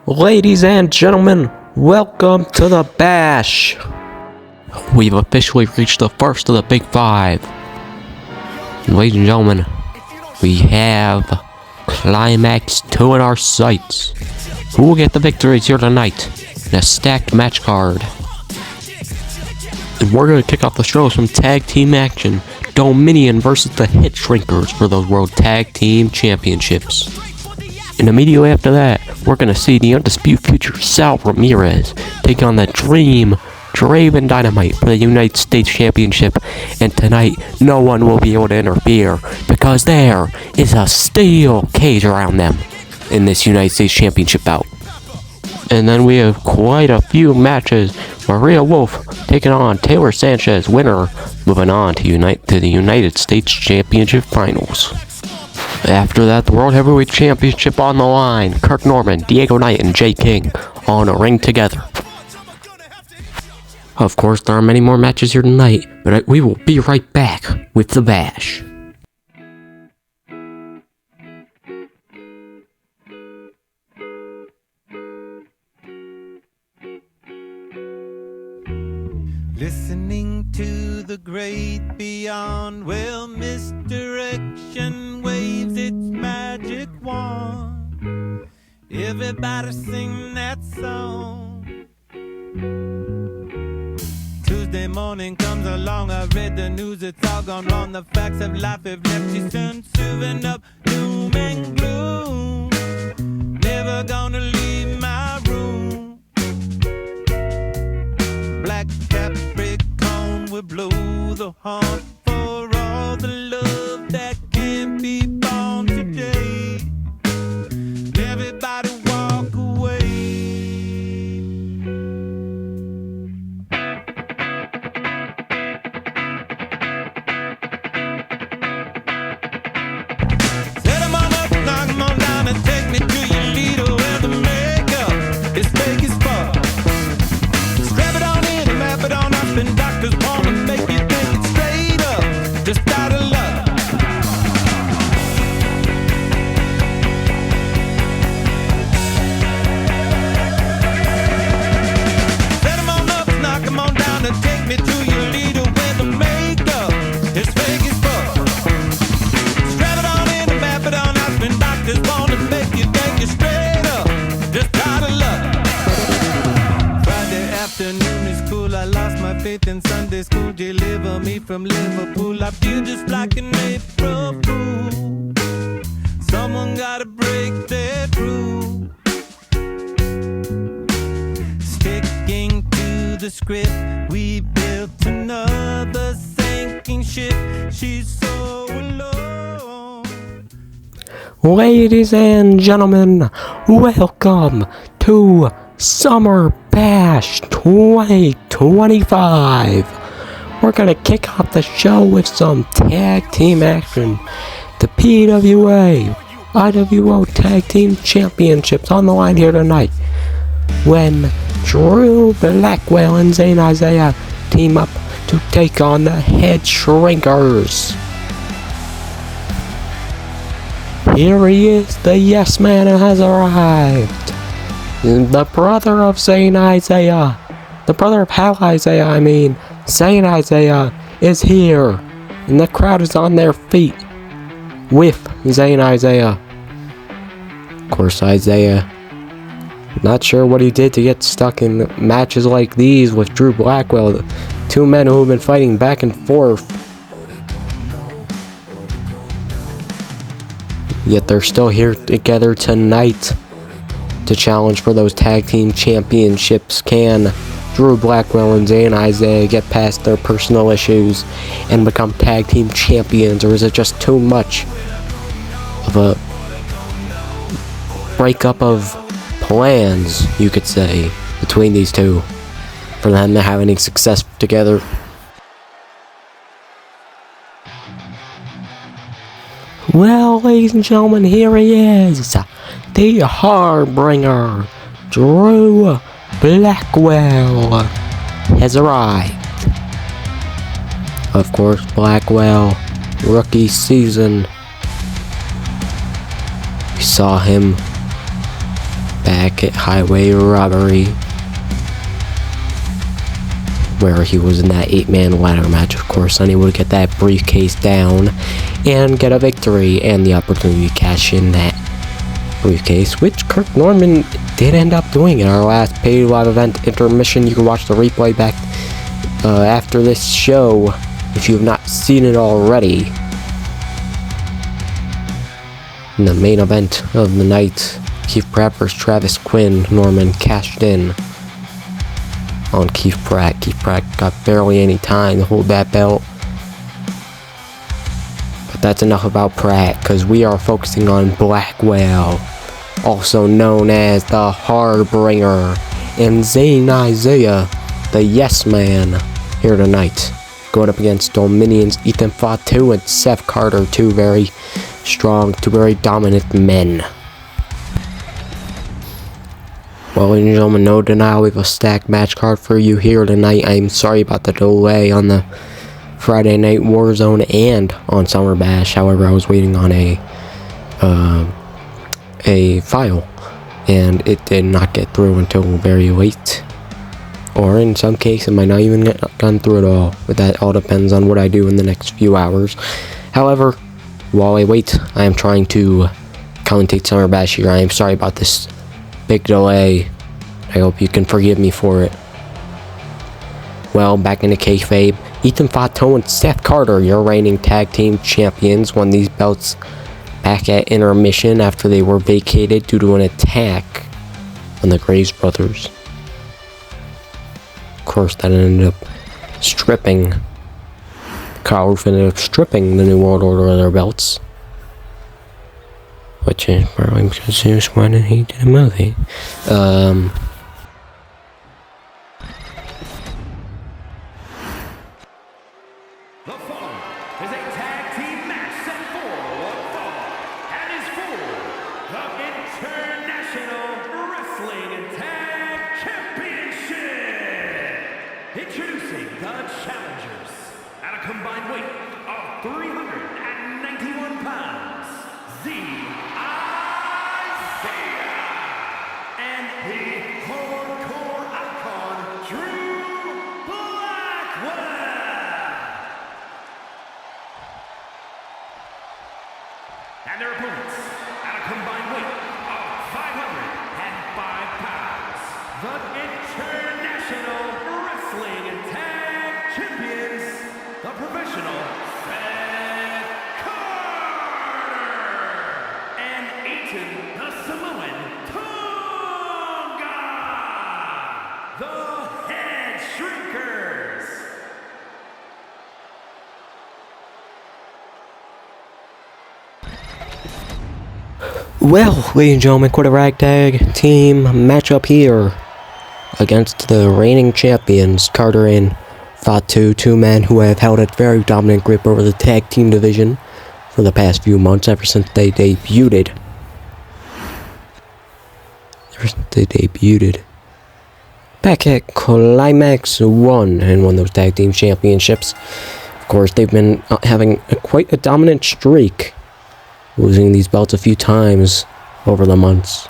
Ladies and gentlemen, welcome to the Bash! We've officially reached the first of the Big Five. Ladies and gentlemen, we have Climax 2 in our sights. Who will get the victories here tonight in a stacked match card? And we're going to kick off the show with some tag team action. Dominion versus the Hit Shrinkers for those World Tag Team Championships. And immediately after that, we're going to see the Undisputed Future Sal Ramirez take on the Dream Draven Dynamite for the United States Championship. And tonight, no one will be able to interfere because there is a steel cage around them in this United States Championship bout. And then we have quite a few matches. Maria Wolf taking on Taylor Sanchez, winner, moving on to the United States Championship Finals. After that, the World Heavyweight Championship on the line. Kirk Norman, Diego Knight, and Jay King on a ring together. Of course, there are many more matches here tonight, but we will be right back with the Bash. Listening to the great beyond, well, misdirection waves its magic wand. Everybody sing that song. Tuesday morning comes along, I read the news, it's all gone wrong. The facts of life have left you soon, serving up doom and gloom. Never gonna leave my room. Black Capricorn will blow the horn for all the love that can't be born today. Everybody walk away. Set 'em on up, knock 'em on down, and take me to your leader where the makeup is fake as fuck. Strap it on in and map it on up, and doctors wanna make you think it's straight up, just out of luck. Set 'em on up, knock 'em on down, and take me to your leader where the makeup is fake as fuck. Strap it on in and map it on up, and doctors wanna make you think you're straight up, just out of luck. Friday afternoon is cool, I lost my faith in Sunday school. Deliver me from Liverpool, I feel just like an April fool. Someone gotta break that rule. Sticking to the script, we built another sinking ship. She's so alone. Ladies and gentlemen, welcome to Summer Bash 2025. We're gonna kick off the show with some tag team action. The PWA IWO Tag Team Championships on the line here tonight, when Drew Blackwell and Zane Isaiah team up to take on the Head Shrinkers. Here he is, the Yes Man has arrived. The brother of Zane Isaiah, the brother of Hal Isaiah, Zane Isaiah is here, and the crowd is on their feet with Zane Isaiah. Of course, Isaiah, not sure what he did to get stuck in matches like these with Drew Blackwell, two men who have been fighting back and forth. Yet they're still here together tonight to challenge for those tag team championships. Can Drew Blackwell and Zane Isaiah get past their personal issues and become tag team champions, or is it just too much of a breakup of plans, you could say, between these two for them to have any success together? Well, ladies and gentlemen, here he is, the Harbinger, Drew Blackwell has arrived. Of course, Blackwell, rookie season. We saw him back at Highway Robbery, where he was in that 8-man ladder match, of course, unable to get that briefcase down and get a victory and the opportunity to cash in that briefcase, which Kirk Norman did end up doing in our last paid live event intermission. You can watch the replay back after this show if you have not seen it already. In the main event of the night, Keith Pratt vs. Travis Quinn, Norman cashed in on Keith Pratt. Keith Pratt got barely any time to hold that belt. But that's enough about Pratt, because we are focusing on Blackwell, also known as the Harbinger, and Zayn Isaiah, the Yes Man, here tonight, going up against Dominion's Ethan Fatu and Seth Carter, two very strong, two very dominant men. Well, ladies and gentlemen, no denial, we have a stacked match card for you here tonight. I'm sorry about the delay on the Friday Night Warzone and on Summer Bash. However, I was waiting on a file, and it did not get through until very late. Or in some cases, it might not even get done through at all. But that all depends on what I do in the next few hours. However, while I wait, I am trying to commentate Summer Bash here. I am sorry about this big delay. I hope you can forgive me for it. Well, back into kayfabe, Ethan Fatu and Seth Carter, your reigning tag team champions, won these belts back at intermission after they were vacated due to an attack on the Graves brothers. Of course, that ended up stripping Kyle Roof ended up stripping the New World Order of their belts, which is probably because why did he do a movie? The following is a tag team match set for one fall and is for the International Wrestling and Tag Championship. Introducing the challengers at a combined weight of 391 pounds, Isaiah and the hardcore icon, Drew Blackwell. And their opponents at a combined weight of 505 pounds, the International Wrestling and Tag Champions, the Professional Seth Carter, and Aiton the Samoan Tonga, the Head Shrinkers. Well, ladies and gentlemen, quite a ragtag team matchup here against the reigning champions, Carter and Fatu, two men who have held a very dominant grip over the tag team division for the past few months, ever since they debuted. Back at Climax 1 and won those tag team championships. Of course, they've been having quite a dominant streak, losing these belts a few times over the months.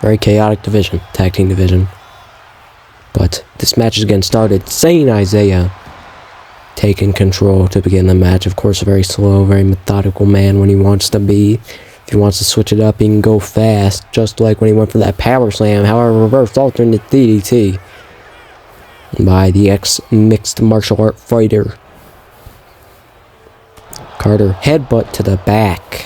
Very chaotic division, tag team division. But this match is getting started. Zayn Isaiah taking control to begin the match. Of course, a very slow, very methodical man when he wants to be. If he wants to switch it up, he can go fast, just like when he went for that power slam. However, reverse alternate DDT by the ex-mixed martial art fighter. Carter headbutt to the back.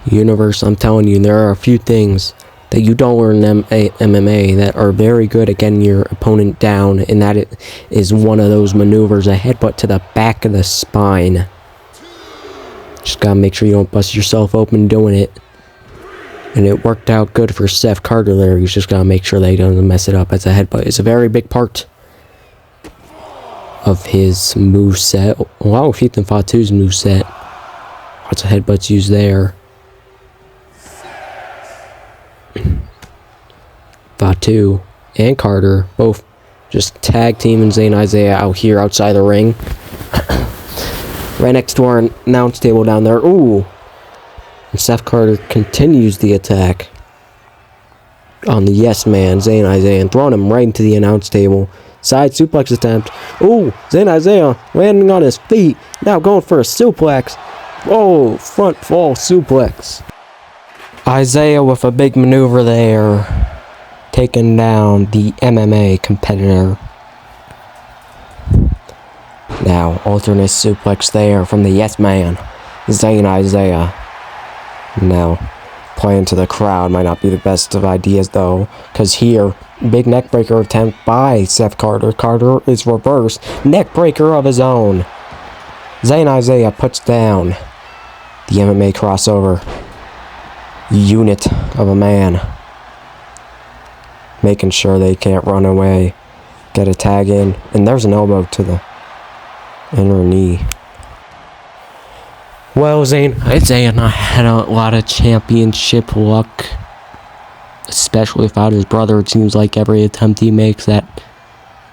Universe, I'm telling you, there are a few things that you don't learn in MMA that are very good at getting your opponent down, and that it is one of those maneuvers, a headbutt to the back of the spine. Just gotta make sure you don't bust yourself open doing it. And it worked out good for Seth Carter there. He's just gotta make sure that he doesn't mess it up as a headbutt. It's a very big part of his moveset. Wow, Ethan Fatu's moveset. Lots of headbutts used there. Fatu and Carter both just tag teaming Zayn Isaiah out here outside the ring. Right next to our announce table down there. Ooh. And Seth Carter continues the attack. on the yes man, Zayn Isaiah, and throwing him right into the announce table. Side suplex attempt. Ooh, Zayn Isaiah landing on his feet. Now going for a suplex. Oh, front fall suplex. Isaiah with a big maneuver there, taking down the MMA competitor. Now, alternate suplex there from the yes man, Zayn Isaiah. Now, playing to the crowd might not be the best of ideas though, because here, big neckbreaker attempt by Seth Carter. Carter is reversed. Neckbreaker of his own. Zayn Isaiah puts down the MMA crossover unit of a man, making sure they can't run away. Get a tag in, and there's an elbow to the inner knee. Well, Zayn Isaiah not had a lot of championship luck, especially without his brother. It seems like every attempt he makes at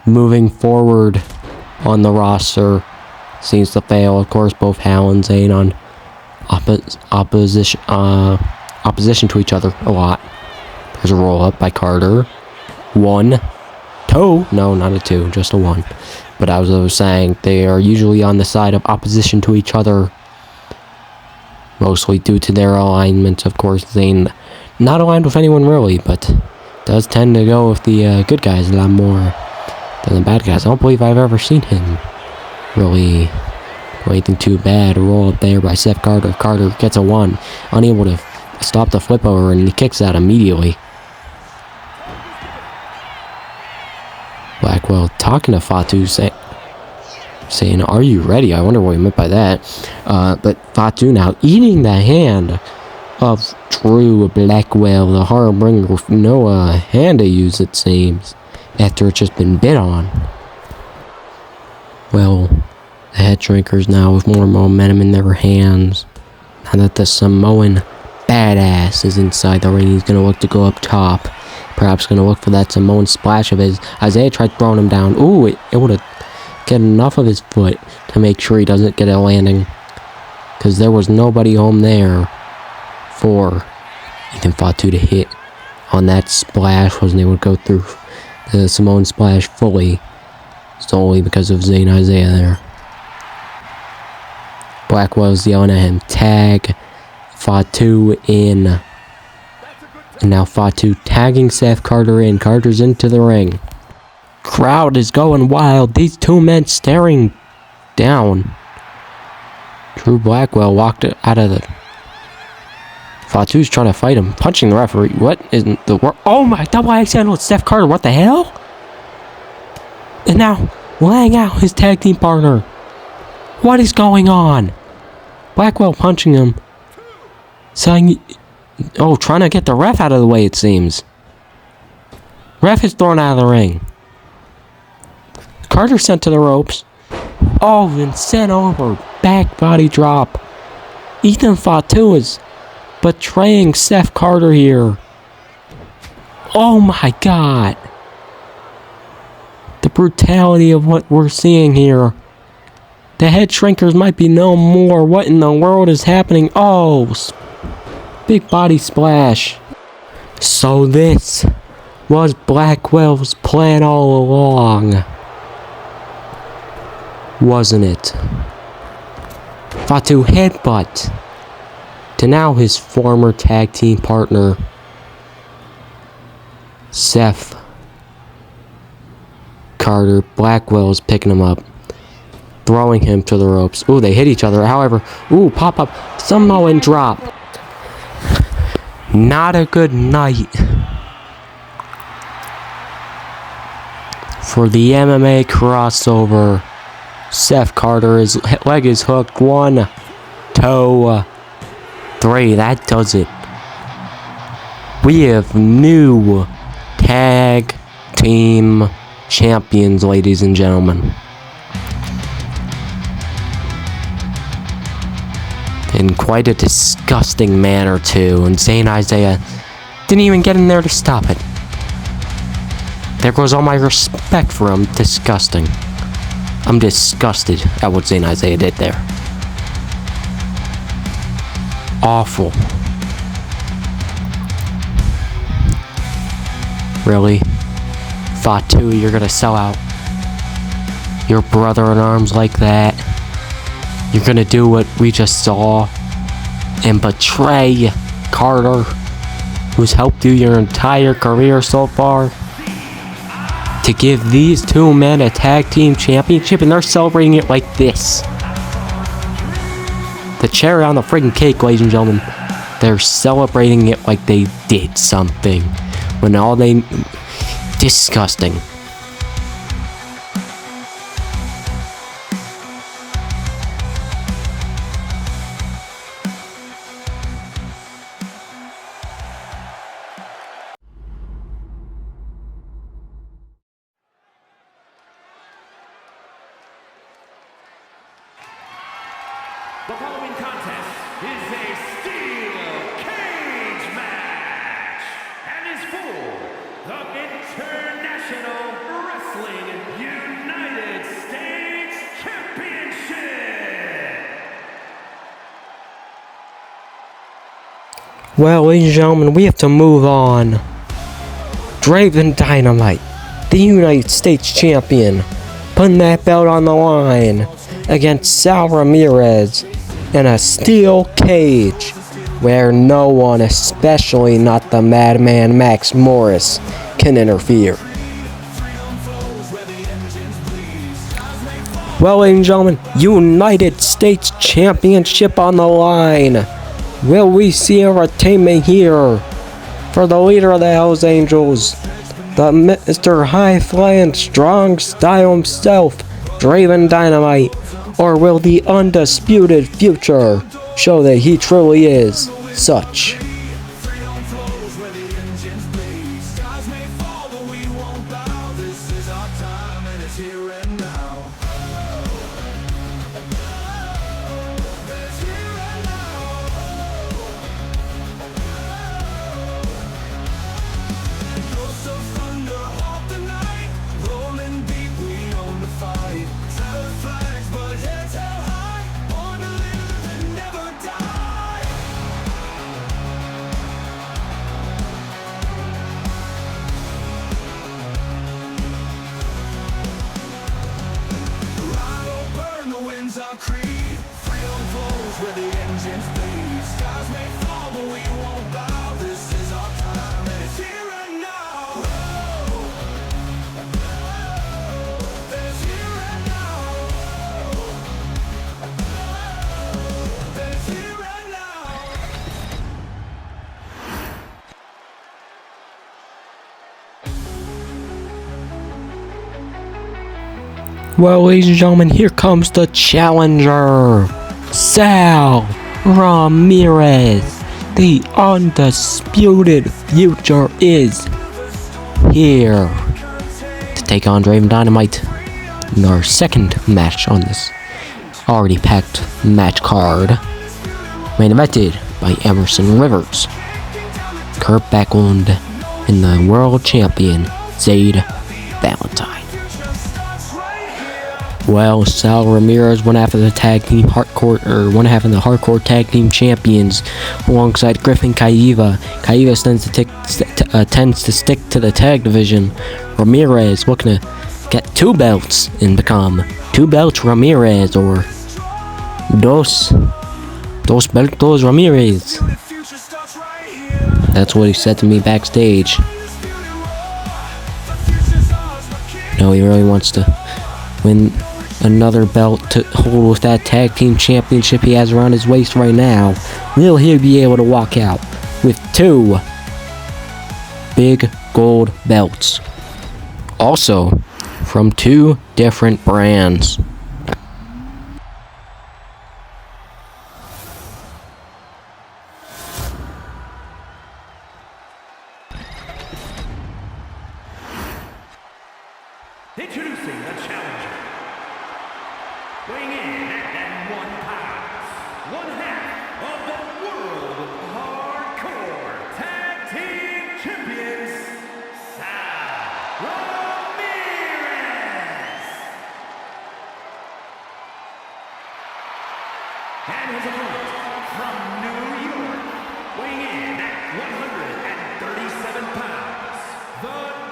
moving forward on the roster seems to fail. Of course, both Hal and Zayn on opposition to each other a lot. There's a roll up by Carter. 1, 2. No, not a 2, just a 1. But as I was saying, they are usually on the side of opposition to each other, mostly due to their alignment. Of course, Zayn not aligned with anyone really, but does tend to go with the good guys a lot more than the bad guys. I don't believe I've ever seen him really do anything too bad. A roll up there by Seth Carter. Carter gets a 1, unable to stop the flip over, and he kicks out immediately. Blackwell talking to Fatu, saying, "Are you ready?" I wonder what he meant by that. But Fatu now eating the hand of Drew Blackwell, the Harbinger, with no hand to use, it seems, after it's just been bit on. Well, the head shrinkers now with more momentum in their hands. Now that the Samoan badass is inside the ring, he's going to look to go up top. Perhaps going to look for that Samoan splash of his. Isaiah tried throwing him down. Ooh, it would have get enough of his foot to make sure he doesn't get a landing, because there was nobody home there for Ethan Fatu to hit on that splash. Wasn't able to go through the Samoan splash fully, solely because of Zayn Isaiah there. Blackwell's yelling at him, "Tag Fatu in." And now Fatu tagging Seth Carter in. Carter's into the ring. Crowd is going wild. These two men staring down. Drew Blackwell walked out of the... Fatu's trying to fight him, punching the referee. What isn't the word? Oh my, double accidental with Seth Carter. What the hell? And now laying out his tag team partner. What is going on? Blackwell punching him, saying, oh, trying to get the ref out of the way, it seems. Ref is thrown out of the ring. Carter sent to the ropes. Oh, and sent over. Back body drop. Ethan Fatu is betraying Seth Carter here. Oh my god. The brutality of what we're seeing here. The head shrinkers might be no more. What in the world is happening? Oh, big body splash. So this was Blackwell's plan all along, wasn't it? Fatu headbutt to now his former tag team partner, Seth Carter. Blackwell's picking him up, throwing him to the ropes. Ooh, they hit each other. However, ooh, pop up, Samoan drop. Not a good night for the MMA crossover. Seth Carter, his leg is hooked. 1, 2, 3. That does it. We have new tag team champions, ladies and gentlemen. In quite a disgusting manner, too. And Zayn Isaiah didn't even get in there to stop it. There goes all my respect for him. Disgusting. I'm disgusted at what Zayn Isaiah did there. Awful. Really? Fatu, you're gonna sell out your brother-in-arms like that? You're gonna do what we just saw and betray Carter, who's helped you your entire career so far, to give these two men a tag team championship, and they're celebrating it like this. The cherry on the friggin' cake, ladies and gentlemen. They're celebrating it like they did something, when all they... disgusting. The following contest is a steel cage match and is for the International Wrestling United States Championship. Well, ladies and gentlemen, we have to move on. Draven Dynamite, the United States champion, putting that belt on the line against Sal Ramirez in a steel cage where no one, especially not the madman Max Morris, can interfere. Well, ladies and gentlemen, United States Championship on the line. Will we see a retainment here for the leader of the Hells Angels, the Mr. High Flying Strong Style himself, Draven Dynamite? Or will the undisputed future show that he truly is such? Well, ladies and gentlemen, here comes the challenger, Sal Ramirez. The undisputed future is here to take on Draven Dynamite in our second match on this already packed match card. Main evented by Emerson Rivers, Kurt Backlund, and the world champion, Zayd Valentine. Well, Sal Ramirez, one half of the hardcore tag team champions, alongside Griffin Kaiva. Kaiva tends to stick to the tag division. Ramirez looking to get 2 belts and become 2 belts Ramirez, or dos beltos Ramirez. That's what he said to me backstage. No, he really wants to win another belt to hold with that tag team championship he has around his waist right now. Will he be able to walk out with 2 big gold belts? Also, from 2 different brands. Introducing the challenger, weighing in at 1 pound, 1 half of the World Hardcore Tag Team Champions, Sal Ramirez. And his opponent from New York, weighing in at 137 pounds, the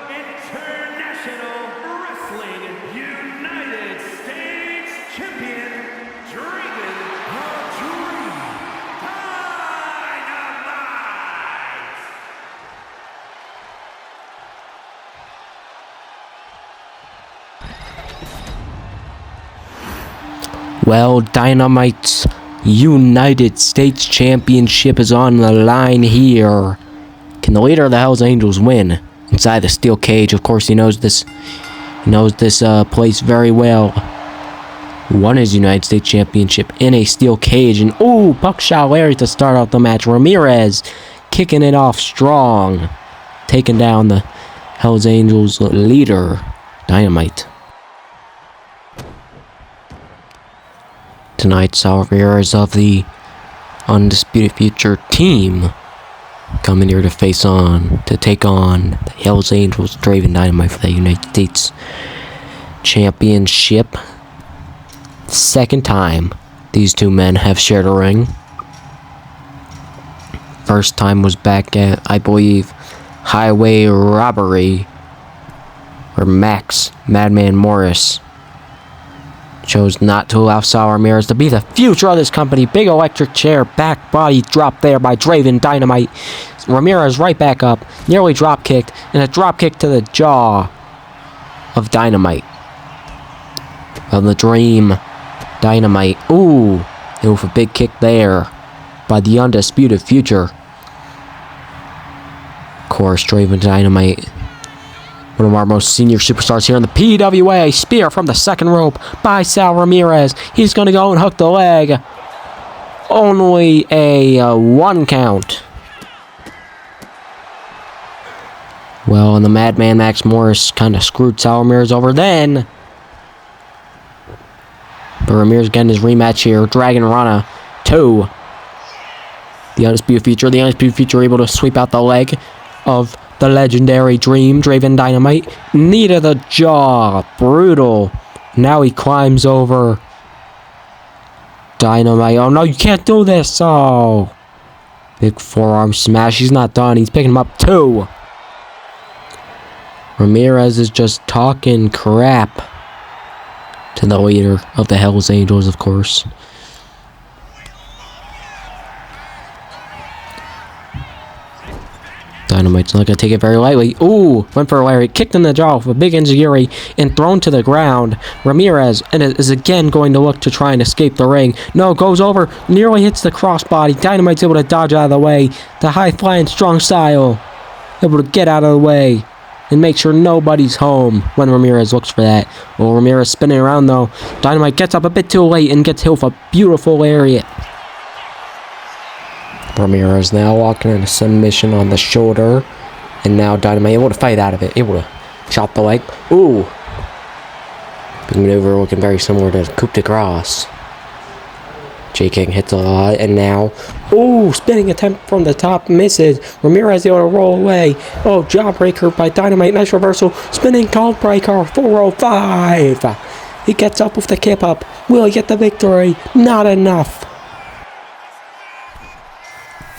Well, Dynamite's United States Championship is on the line here. Can the leader of the Hells Angels win inside the steel cage? Of course, he knows this. He knows this place very well. Won his United States Championship in a steel cage, and buckshot Larry to start off the match. Ramirez kicking it off strong, taking down the Hells Angels leader, Dynamite. Tonight, Sal Ramirez of the Undisputed Future team coming here to take on the Hells Angels, Draven Dynamite for the United States Championship. Second time these two men have shared a ring. First time was back at, I believe, Highway Robbery, where Max Madman Morris chose not to allow Sal Ramirez to be the future of this company. Big electric chair, back body drop there by Draven Dynamite. Ramirez right back up, nearly drop kicked, and a drop kick to the jaw of Dynamite. Of the Dream Dynamite. It was a big kick there by the Undisputed Future. Of course, Draven Dynamite, one of our most senior superstars here in the PWA. Spear from the second rope by Sal Ramirez. He's going to go and hook the leg. Only a 1 count. Well, and the Madman Max Morris kind of screwed Sal Ramirez over then. But Ramirez getting his rematch here. Dragon Rana 2. The Undisputed Future. The Undisputed Future able to sweep out the leg of the legendary Dream, Draven Dynamite. Knee to the jaw. Brutal. Now he climbs over Dynamite. Oh no, you can't do this. Oh. Big forearm smash. He's not done. He's picking him up too. Ramirez is just talking crap to the leader of the Hells Angels, of course. Dynamite's not going to take it very lightly. Went for a Larry. Kicked in the jaw with a big enziguri and thrown to the ground. Ramirez is again going to look to try and escape the ring. No, goes over. Nearly hits the crossbody. Dynamite's able to dodge out of the way. The high-flying strong style. Able to get out of the way and make sure nobody's home when Ramirez looks for that. Well, Ramirez spinning around though. Dynamite gets up a bit too late and gets hit with a beautiful lariat. Ramirez now walking into submission on the shoulder. And now Dynamite able to fight out of it. Able to chop the leg. Big maneuver looking very similar to Coup de Grace. J-King hits a lot, and now, spinning attempt from the top, misses. Ramirez able to roll away. Jawbreaker by Dynamite, nice reversal. Spinning cold breaker, 405. He gets up with the kip up. Will he get the victory? Not enough.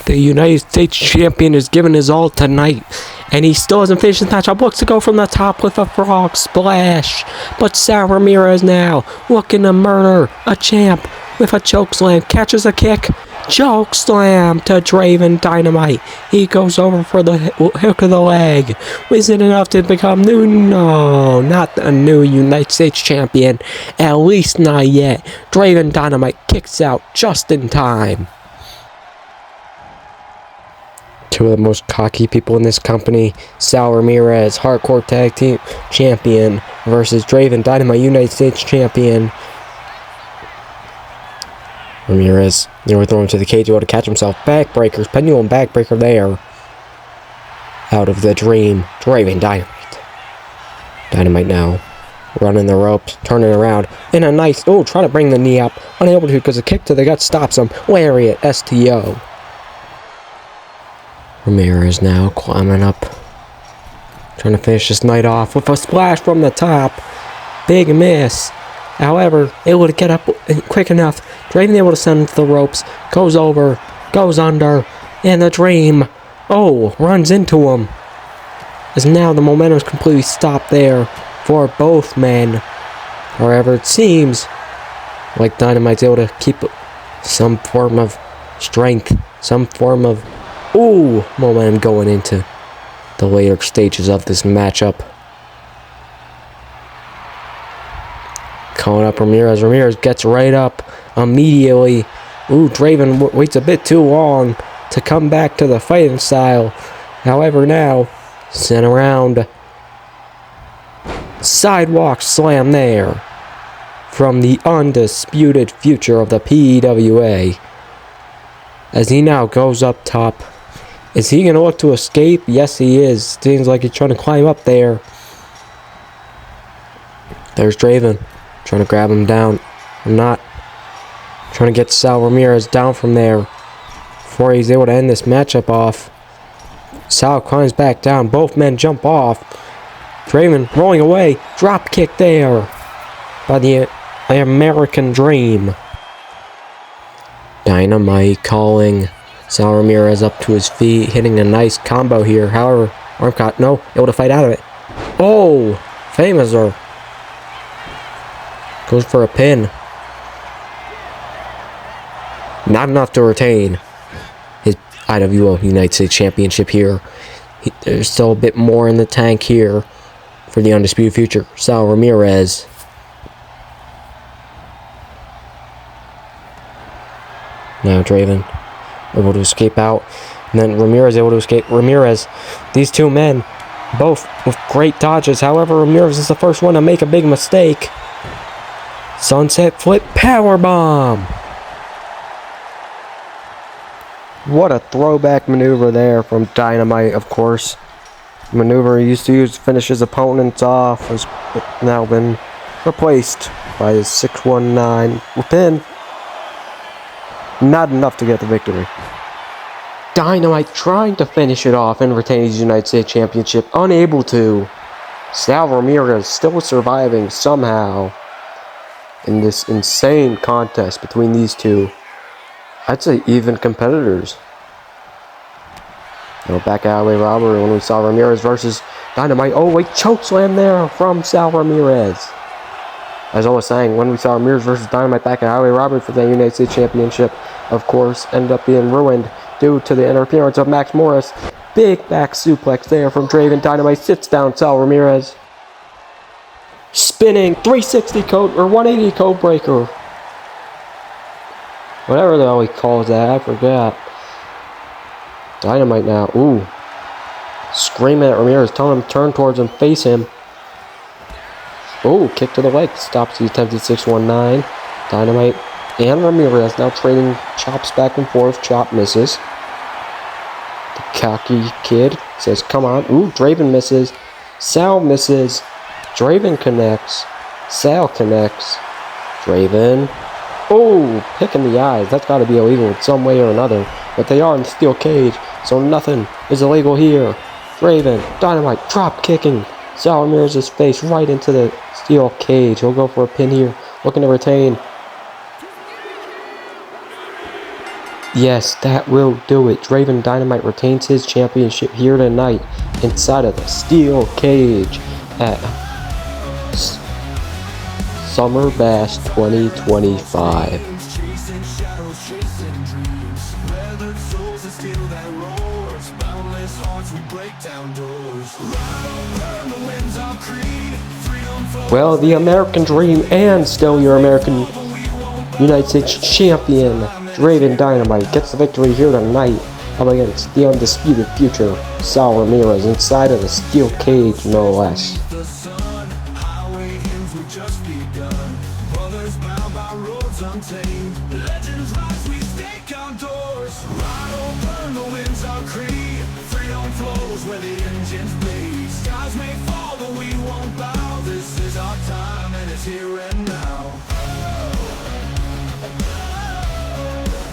The United States Champion is giving his all tonight, and he still hasn't finished his match. Looks to go from the top with a frog splash. But Sal Ramirez now looking to murder a champ with a chokeslam. Catches a kick. Chokeslam to Draven Dynamite. He goes over for the hook of the leg. Is it enough to become new? No, not the new United States Champion. At least not yet. Draven Dynamite kicks out just in time. Two of the most cocky people in this company, Sal Ramirez, Hardcore Tag Team Champion, versus Draven Dynamite, United States Champion. Ramirez nearly thrown to the cage, able to catch himself. Backbreakers, pendulum backbreaker there. Out of the Dream, Draven Dynamite. Dynamite now running the ropes, turning around, in a nice, trying to bring the knee up. Unable to because a kick to the gut stops him. Lariat, STO. Ramirez now climbing up, trying to finish this night off with a splash from the top. Big miss. However, able to get up quick enough. Draven able to send the ropes. Goes over, goes under, and the Dream, runs into him. As now the momentum is completely stopped there for both men. However, it seems like Dynamite's able to keep some form of strength, some form of momentum going into the later stages of this matchup. Calling up Ramirez. Ramirez gets right up immediately. Ooh, Draven waits a bit too long to come back to the fighting style. However, now, sent around. Sidewalk slam there from the undisputed future of the PWA. As he now goes up top. Is he going to look to escape? Yes, he is. Seems like he's trying to climb up there. There's Draven. Trying to grab him down. I'm not. Trying to get Sal Ramirez down from there before he's able to end this matchup off. Sal climbs back down. Both men jump off. Draven rolling away. Drop kick there by the American Dream. Dynamite calling Sal Ramirez up to his feet, hitting a nice combo here. However, arm caught. No, able to fight out of it. Oh, Famouser goes for a pin. Not enough to retain his IWO United States Championship here. There's still a bit more in the tank here for the undisputed future, Sal Ramirez. Now Draven able to escape out, and then Ramirez able to escape. Ramirez, these two men, both with great dodges. However, Ramirez is the first one to make a big mistake. Sunset flip powerbomb. What a throwback maneuver there from Dynamite, of course. Maneuver he used to use to finish his opponents off has now been replaced by his 619 pin. Not enough to get the victory. Dynamite trying to finish it off and retain his United States Championship. Unable to. Sal Ramirez still surviving somehow in this insane contest between these two. I'd say even competitors. Back alleyway robbery when we saw Ramirez versus Dynamite. Oh, wait, chokeslam there from Sal Ramirez. As I was saying, when we saw Ramirez versus Dynamite back at alleyway robbery for the United States Championship, of course, ended up being ruined due to the interference of Max Morris. Big back suplex there from Draven. Dynamite sits down Sal Ramirez. Spinning 360 code or 180 code breaker. Whatever the hell he calls that, I forgot. Dynamite now. Ooh. Screaming at Ramirez, telling him to turn towards him, face him. Ooh, kick to the leg. Stops the attempted 619. Dynamite and Ramirez now trading chops back and forth. Chop misses. The cocky kid says, come on. Ooh, Draven misses. Sal misses. Draven connects. Sal connects. Draven. Oh, pick in the eyes. That's got to be illegal in some way or another. But they are in the steel cage, so nothing is illegal here. Draven, Dynamite, drop kicking Sal Ramirez's face right into the steel cage. He'll go for a pin here, looking to retain. Yes, that will do it. Draven Dynamite retains his championship here tonight inside of the steel cage at Summer Bash 2025. Well, the American Dream and still your American United States Champion, Draven Dynamite, gets the victory here tonight up against the undisputed future, Sal Ramirez, inside of the steel cage, no less. Where the engines bleed, skies may fall, but we won't bow. This is our time, and it's here and now.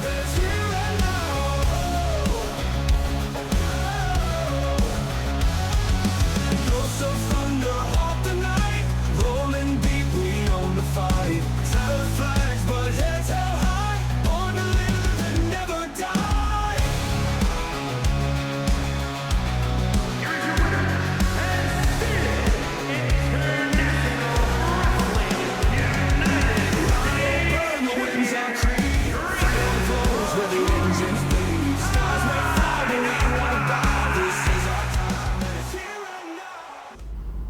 It's here and now. Ghosts of thunder haunt the night, rolling deep, we own the fight. Tattered flags, but heads held high, born to live and never die.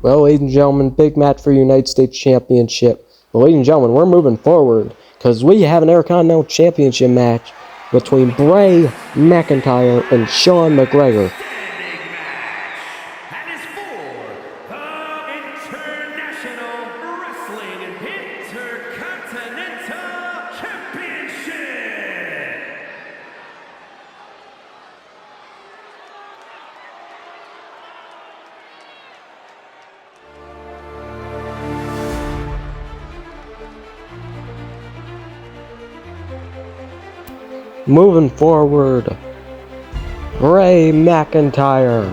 Well, ladies and gentlemen, big match for United States Championship. But ladies and gentlemen, we're moving forward because we have an Intercontinental Championship match between Bray McIntyre and Sean McGregor. Standing match. That is for the International Wrestling Intercontinental Championship. Moving forward, Bray McIntyre,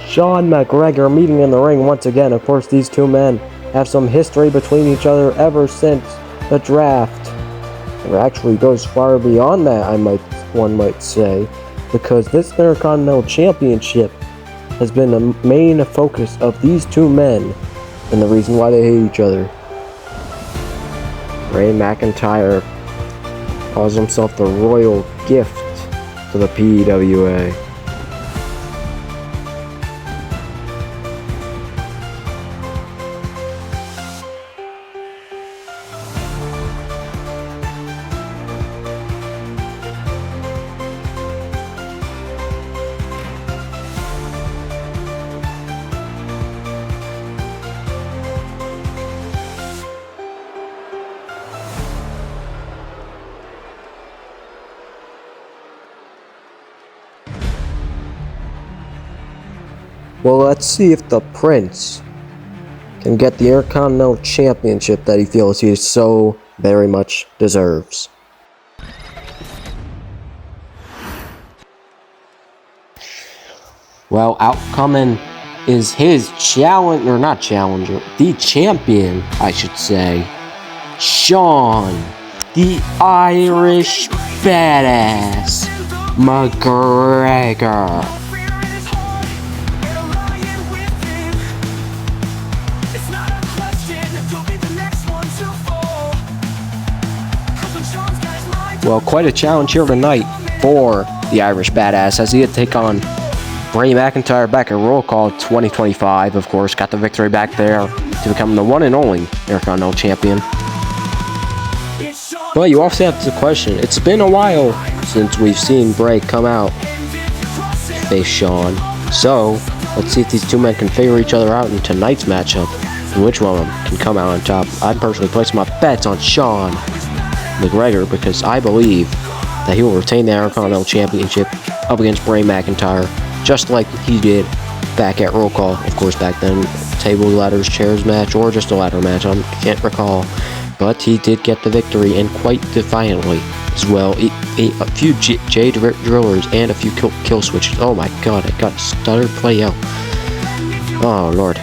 Sean McGregor meeting in the ring once again. Of course, these two men have some history between each other ever since the draft. It actually goes far beyond that, one might say, because this Intercontinental Championship has been the main focus of these two men and the reason why they hate each other. Bray McIntyre calls himself the royal gift to the PWA. Well, let's see if the Prince can get the Intercontinental Championship that he feels he so very much deserves. Well, outcoming is his challenge, or not challenger, the champion, I should say, Sean, the Irish Badass McGregor. Well, quite a challenge here tonight for the Irish Badass as he had to take on Bray McIntyre back at Roll Call 2025. Of course, got the victory back there to become the one and only Intercontinental Champion. But you also have to question, it's been a while since we've seen Bray come out face Sean. So, let's see if these two men can figure each other out in tonight's matchup and which one of them can come out on top. I'd personally place my bets on Sean McGregor because I believe that he will retain the Intercontinental Championship up against Bray McIntyre, just like he did back at Roll Call. Of course, back then, table, ladders, chairs match, or just a ladder match, I can't recall. But he did get the victory, and quite defiantly as well. A few Jade Drillers and a few kill switches. Oh my god, I got a stutter play out. Oh lord.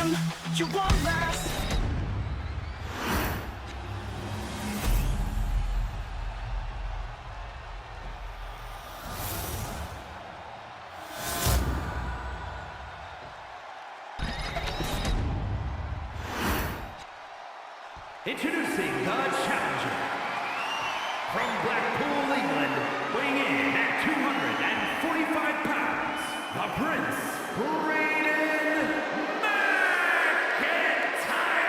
Introducing the challenger from Blackpool, England, weighing in at 245 pounds, the Prince, Braden McIntyre.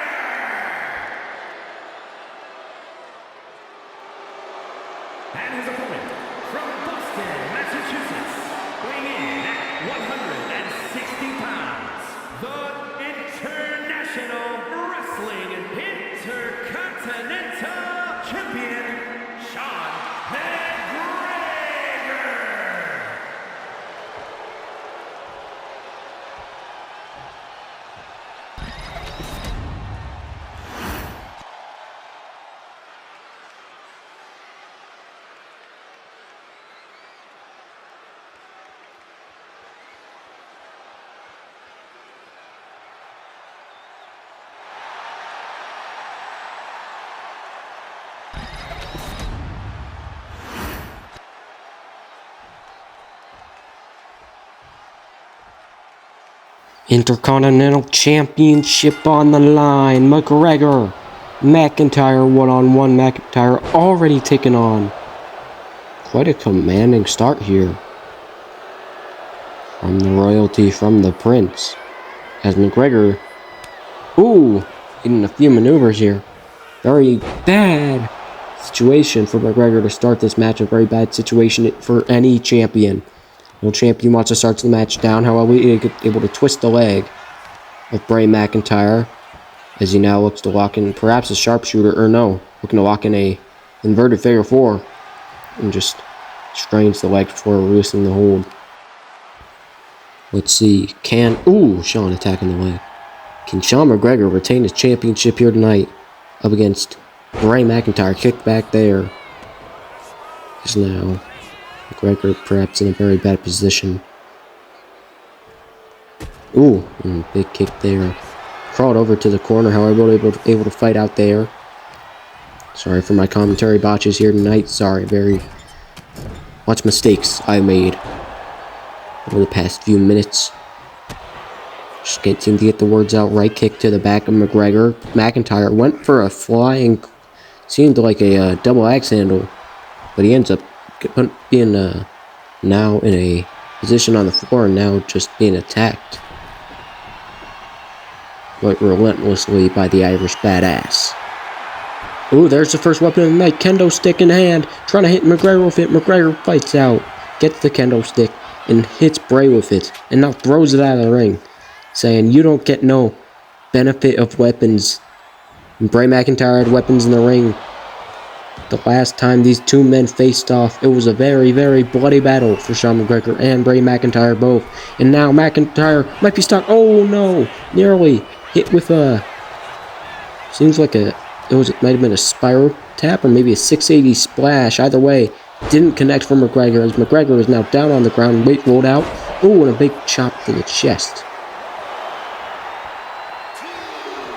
And his opponent from Boston, Massachusetts, weighing in at 160 pounds, the International Wrestling Intercontinental Champion, Sean McGregor. Intercontinental Championship on the line. McGregor, McIntyre, one-on-one. McIntyre already taken on. Quite a commanding start here from the royalty, from the Prince. As McGregor, getting a few maneuvers here. Very bad situation for McGregor to start this match. A very bad situation for any champion. No champion wants to start the match down. However, he was able to twist the leg of Bray McIntyre as he now looks to lock in perhaps a sharpshooter, or no, looking to lock in a inverted figure four and just strains the leg before releasing the hold. Let's see, Shawn attacking the leg. Can Shawn McGregor retain his championship here tonight up against Bray McIntyre? Kicked back there. Is now McGregor perhaps in a very bad position. Big kick there. Crawled over to the corner, however, able to fight out there. Sorry for my commentary botches here tonight. Sorry, very much mistakes I made over the past few minutes. Just can't seem to get the words out right. Kick to the back of McGregor. McIntyre went for a flying, seemed like a double axe handle, but he ends up being now in a position on the floor and now just being attacked quite relentlessly by the Irish Badass. There's the first weapon of the night. Kendo stick in hand. Trying to hit McGregor with it. McGregor fights out. Gets the kendo stick and hits Bray with it. And now throws it out of the ring. Saying, you don't get no benefit of weapons. And Bray McIntyre had weapons in the ring. The last time these two men faced off, it was a very, very bloody battle for Shawn McGregor and Bray McIntyre both. And now McIntyre might be stuck. Oh no! Nearly hit with a... Seems like it might have been a spiral tap or maybe a 680 splash. Either way, didn't connect for McGregor as McGregor is now down on the ground. Weight rolled out. And a big chop to the chest.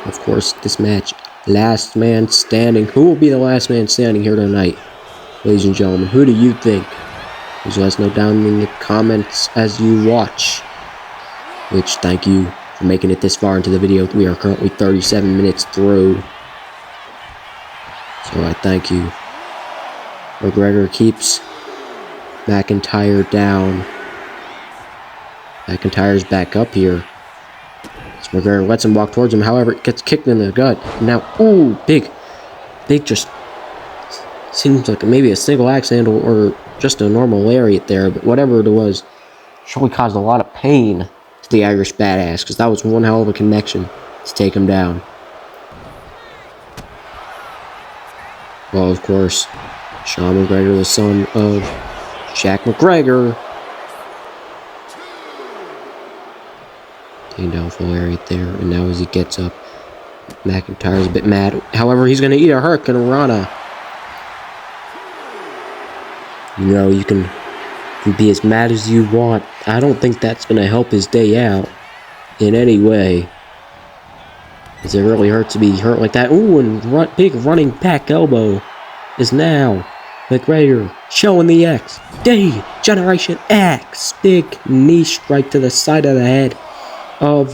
Of course, this match, last man standing. Who will be the last man standing here tonight? Ladies and gentlemen, who do you think? Please let us know down in the comments as you watch. Which, thank you for making it this far into the video. We are currently 37 minutes through. So I thank you. McGregor keeps McIntyre down. McIntyre's back up here. So McGregor lets him walk towards him. However, it gets kicked in the gut. Now, big just seems like maybe a single axe handle or just a normal lariat there. But whatever it was, surely caused a lot of pain to the Irish Badass, because that was one hell of a connection to take him down. Well, of course, Shawn McGregor, the son of Shaq McGregor. Taking down full lariat there, and now as he gets up, McIntyre's a bit mad. However, he's going to eat a Hurricane Rana. You know, you can be as mad as you want. I don't think that's going to help his day out in any way. Because it really hurts to be hurt like that. And big running back elbow is now McGregor showing the X. Generation X. Big knee strike to the side of the head of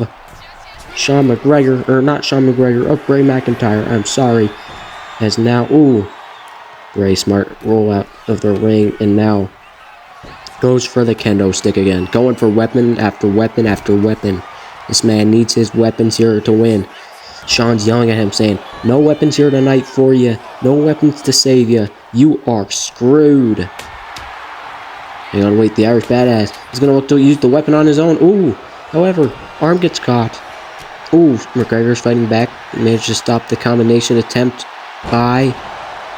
Shawn McGregor. Or not Shawn McGregor, of Bray McIntyre. I'm sorry. As now, Bray smart roll out of the ring and now goes for the kendo stick again. Going for weapon after weapon after weapon. This man needs his weapons here to win. Shawn's yelling at him saying, no weapons here tonight for you. No weapons to save you. You are screwed. Hang on, wait. The Irish Badass is going to look to use the weapon on his own. However, arm gets caught. McGregor's fighting back. Managed to stop the combination attempt by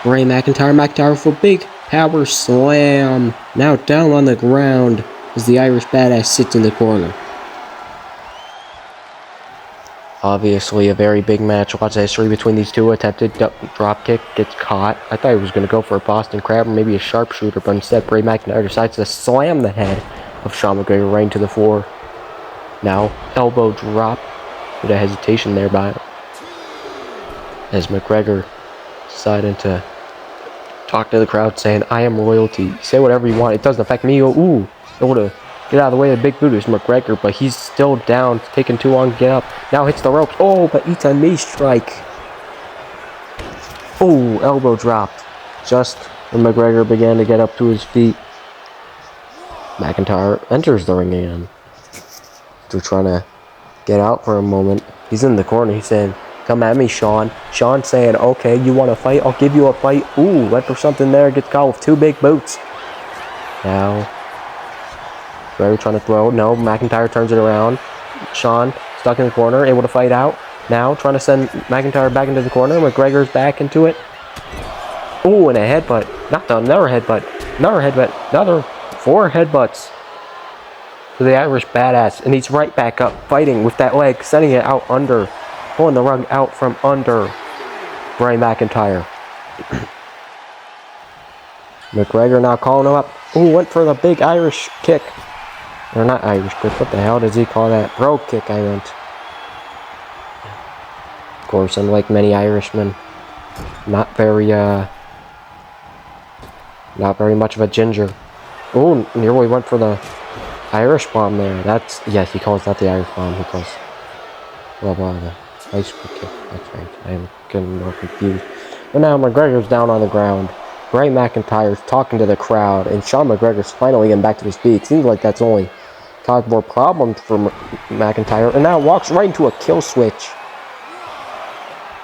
Bray McIntyre. McIntyre with a big power slam. Now down on the ground as the Irish Badass sits in the corner. Obviously a very big match. Lots of history between these two. Attempted drop kick, gets caught. I thought he was going to go for a Boston Crab or maybe a sharpshooter, but instead Bray McIntyre decides to slam the head of Shawn McGregor right into the floor. Now elbow drop. Bit of hesitation there by him. As McGregor decided to talk to the crowd saying, I am royalty. Say whatever you want. It doesn't affect me. Able to get out of the way of the big boot is McGregor, but he's still down. It's taking too long to get up. Now hits the ropes. But eats a knee strike. Elbow dropped. Just when McGregor began to get up to his feet, McIntyre enters the ring again. After trying to get out for a moment. He's in the corner. He's saying, Come at me, Sean. Sean saying, okay, you want to fight? I'll give you a fight. Ooh, went for something there. Gets caught with 2 big boots. Now, McGregor trying to throw. No, McIntyre turns it around. Sean stuck in the corner, able to fight out. Now, trying to send McIntyre back into the corner. McGregor's back into it. Ooh, and a headbutt. Not done. Another headbutt. Another headbutt. Another 4 headbutts to the Irish Badass. And he's right back up, fighting with that leg, sending it out under. Pulling the rug out from under Bray McIntyre. McGregor now calling him up. Ooh, went for the big Irish kick. Or not Irish kick. What the hell does he call that? Bro kick, I meant. Of course, unlike many Irishmen, not very much of a ginger. Ooh, nearly went for the Irish bomb there. That's, yes, he calls that the Irish bomb. He calls, well, the ice cream kick. That's right. I'm getting more confused. But now McGregor's down on the ground. Bray McIntyre's talking to the crowd, and Sean McGregor's finally getting back to his feet. Seems like that's only caused more problems for McIntyre, and now walks right into a kill switch.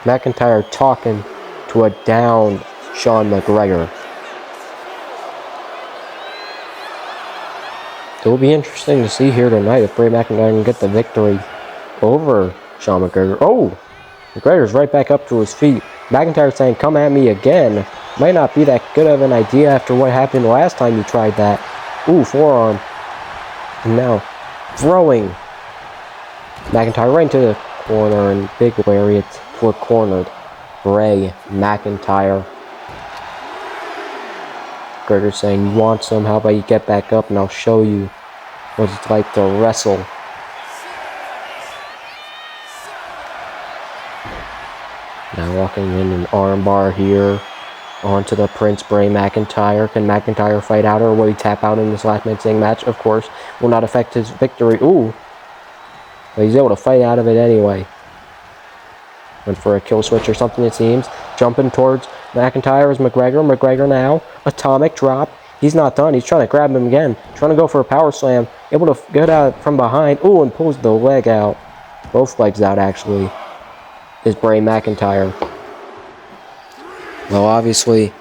McIntyre talking to a down Sean McGregor. It will be interesting to see here tonight if Bray McIntyre can get the victory over Sean McGregor. Oh! McGregor's right back up to his feet. McIntyre saying, come at me again. Might not be that good of an idea after what happened last time you tried that. Ooh, forearm. And now, throwing McIntyre right into the corner, and big lariat for cornered Bray McIntyre. McGregor saying, you want some? How about you get back up and I'll show you what it's like to wrestle. Now walking in an armbar here onto the Prince Bray McIntyre. Can McIntyre fight out, or will he tap out in this last man standing match? Of course, will not affect his victory. Ooh, but he's able to fight out of it anyway. Went for a kill switch or something, it seems. Jumping towards McIntyre is McGregor. McGregor now, atomic drop. He's not done. He's trying to grab him again. Trying to go for a power slam. Able to get out from behind. Ooh, and pulls the leg out. Both legs out, actually. Is Bray McIntyre. Well, obviously,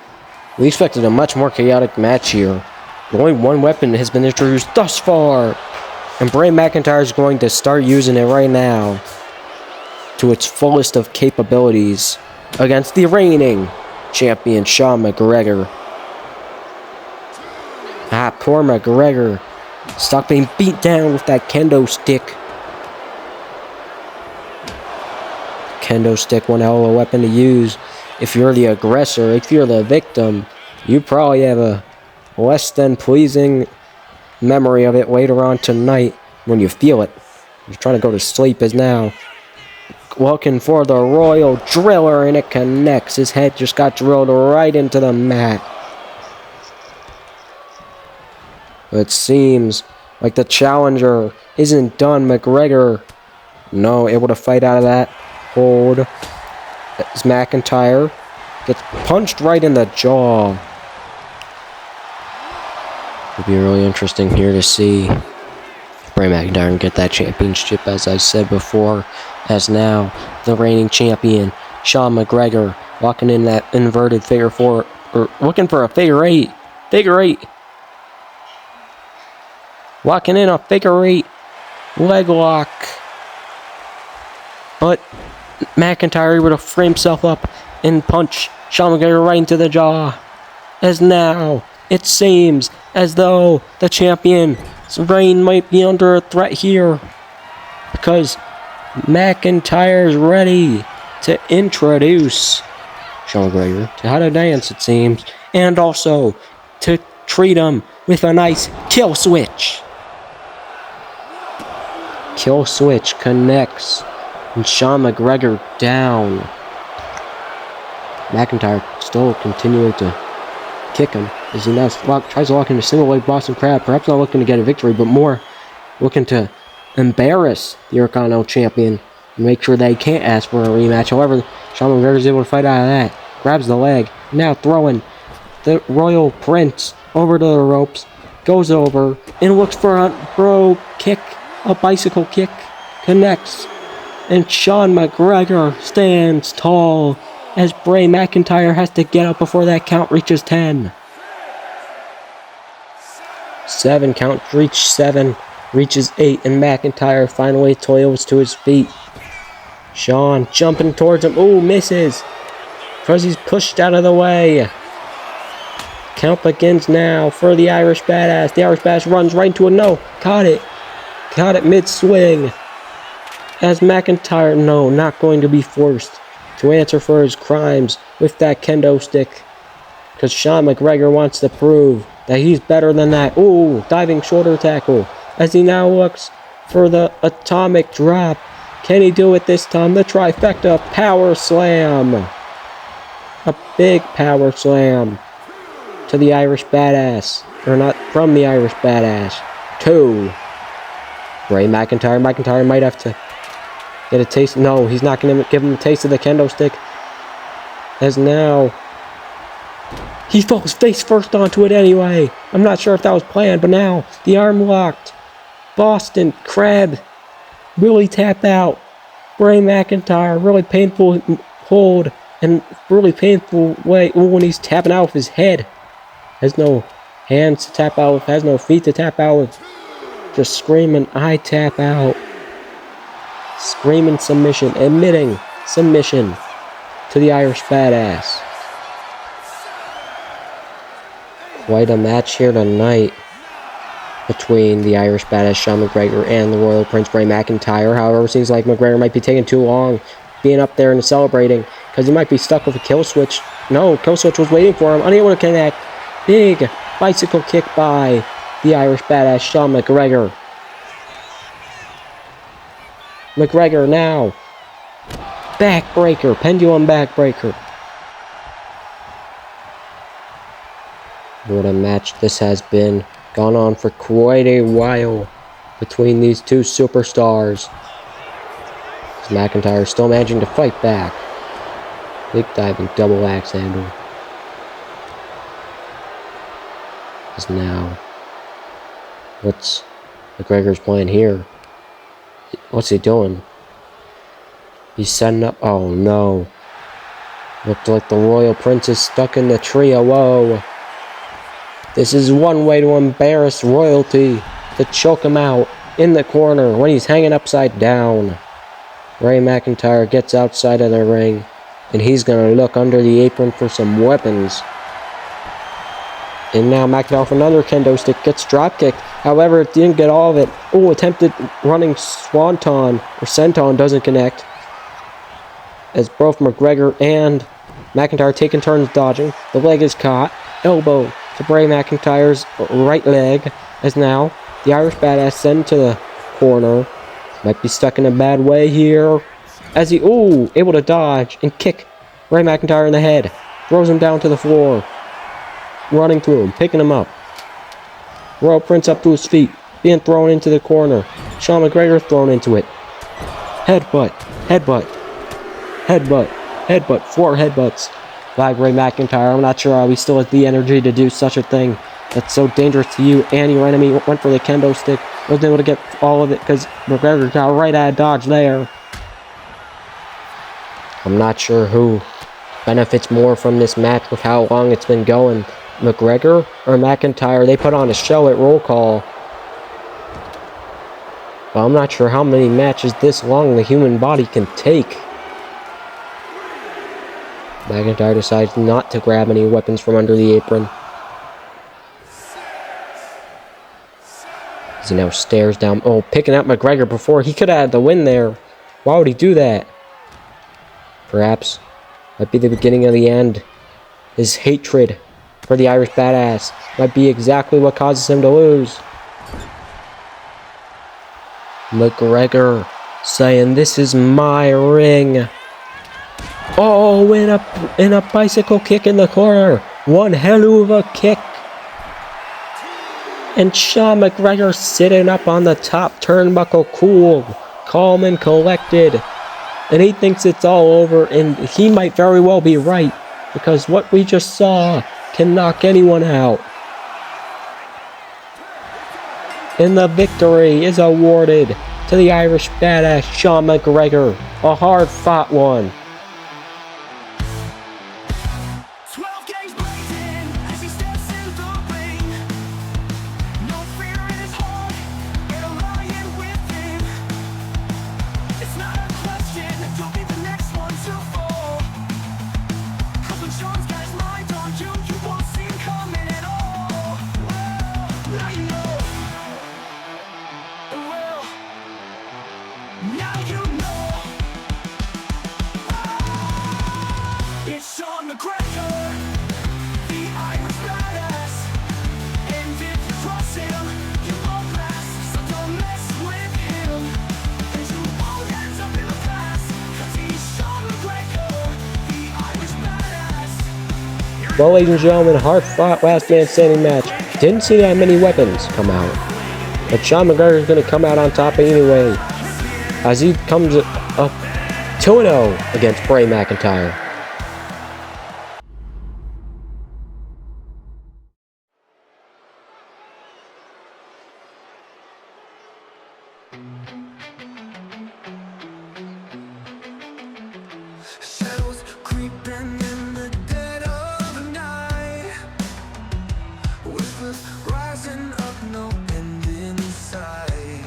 we expected a much more chaotic match here. Only one weapon has been introduced thus far, and Bray McIntyre is going to start using it right now to its fullest of capabilities against the reigning champion Sean McGregor. Ah, poor McGregor. Stuck being beat down with that kendo stick. Kendo stick, one hell of a weapon to use. If you're the aggressor, if you're the victim, you probably have a less than pleasing memory of it later on tonight when you feel it. You're trying to go to sleep as now. Looking for the Royal Driller, and it connects. His head just got drilled right into the mat. It seems like the challenger isn't done. McGregor, no, able to fight out of that hold. As McIntyre gets punched right in the jaw. It'll be really interesting here to see Bray McIntyre and get that championship, as I said before, as now the reigning champion Sean McGregor walking in that inverted figure four, or looking for a figure eight. Figure eight. Walking in a figure eight leg lock. But McIntyre able to frame himself up and punch Sean McGregor right into the jaw. As now it seems as though the champion's reign might be under a threat here, because McIntyre's ready to introduce Sean McGregor to how to dance, it seems, and also to treat him with a nice kill switch. Kill switch connects, and Sean McGregor down. McIntyre still continuing to kick him as he now tries to lock into single leg Boston Crab, perhaps not looking to get a victory, but more looking to embarrass the Intercontinental Champion and make sure they can't ask for a rematch. However, Sean McGregor is able to fight out of that. Grabs the leg, now throwing the Royal Prince over to the ropes, goes over and looks for a bro kick, a bicycle kick, connects. And Sean McGregor stands tall as Bray McIntyre has to get up before that count reaches 10. 7 count, reach 7, reaches 8, and McIntyre finally toils to his feet. Sean jumping towards him. Ooh, misses. Because he's pushed out of the way. Count begins now for the Irish Badass. The Irish Badass runs right into a no. Caught it. Caught it mid-swing. As McIntyre, no, not going to be forced to answer for his crimes with that kendo stick. Because Sean McGregor wants to prove that he's better than that. Ooh, diving shoulder tackle. As he now looks for the atomic drop. Can he do it this time? The trifecta power slam. A big power slam to the Irish Badass. Or not from the Irish Badass. To Bray McIntyre. McIntyre might have to get a taste. No, he's not going to give him a taste of the kendo stick. As now he falls face first onto it anyway. I'm not sure if that was planned, but now the arm locked. Boston Crab. Really tap out. Bray McIntyre. Really painful hold. And really painful way. Ooh, when he's tapping out with his head. Has no hands to tap out with. Has no feet to tap out with. Just screaming, I tap out. Screaming submission. Admitting submission to the Irish Badass. Quite a match here tonight between the Irish Badass Sean McGregor and the Royal Prince Bray McIntyre. However, it seems like McGregor might be taking too long being up there and celebrating because he might be stuck with a kill switch. No, kill switch was waiting for him, unable to connect. Big bicycle kick by the Irish Badass Sean McGregor. McGregor now. Backbreaker, pendulum backbreaker. What a match this has been. Gone on for quite a while between these two superstars. McIntyre still managing to fight back. Big diving double axe handle. Is now. What's McGregor's plan here? What's he doing? He's setting up. Oh no. Looked like the Royal Prince is stuck in the trio. Whoa. This is one way to embarrass royalty. To choke him out in the corner when he's hanging upside down. Bray McIntyre gets outside of the ring. And he's going to look under the apron for some weapons. And now McIntyre with another kendo stick gets dropkicked. However, it didn't get all of it. Oh, attempted running swanton or senton doesn't connect. As both McGregor and McIntyre taking turns dodging. The leg is caught. Elbow to Bray McIntyre's right leg. As now the Irish Badass sent to the corner. Might be stuck in a bad way here. As he, ooh, able to dodge and kick Bray McIntyre in the head. Throws him down to the floor. Running through him, picking him up. Royal Prince up to his feet, being thrown into the corner. Sean McGregor thrown into it. Headbutt, headbutt, headbutt, headbutt, 4 headbutts by Bray McIntyre. I'm not sure how he still has the energy to do such a thing. That's so dangerous to you and your enemy. Went for the kendo stick. Wasn't able to get all of it because McGregor got right out of dodge there. I'm not sure who benefits more from this match with how long it's been going. McGregor or McIntyre. They put on a show at Roll Call. But I'm not sure how many matches this long the human body can take. McIntyre decides not to grab any weapons from under the apron. As he now stares down. Oh, picking up McGregor before he could have had the win there. Why would he do that? Perhaps might be the beginning of the end. His hatred for the Irish Badass might be exactly what causes him to lose. McGregor saying, "This is my ring." Oh, in a bicycle kick in the corner. One hell of a kick. And Sean McGregor sitting up on the top turnbuckle, cool, calm and collected. And he thinks it's all over, and he might very well be right, because what we just saw can knock anyone out. And the victory is awarded to the Irish badass Sean McGregor. A hard-fought one. 12 gauge blazing as he steps in the ring. No fear in his heart, and a lion with him. It's not a question, you'll be the next one to fall. 'Cause when Sean's got his mind on you, you won't see him coming at all. Well, now you know. Well, now you know. It's Sean McGregor, the Irish badass. And if you cross him, you won't last. So don't mess with him, and you won't end up in the past. 'Cause he's Sean McGregor, the Irish badass. Well, ladies and gentlemen, hard-fought last man standing match. Didn't see that many weapons come out. But Sean McGregor is going to come out on top anyway, as he comes up 2-0 against Bray McIntyre. Shadows creeping in the dead of the night. Whispers rising up, no end in sight.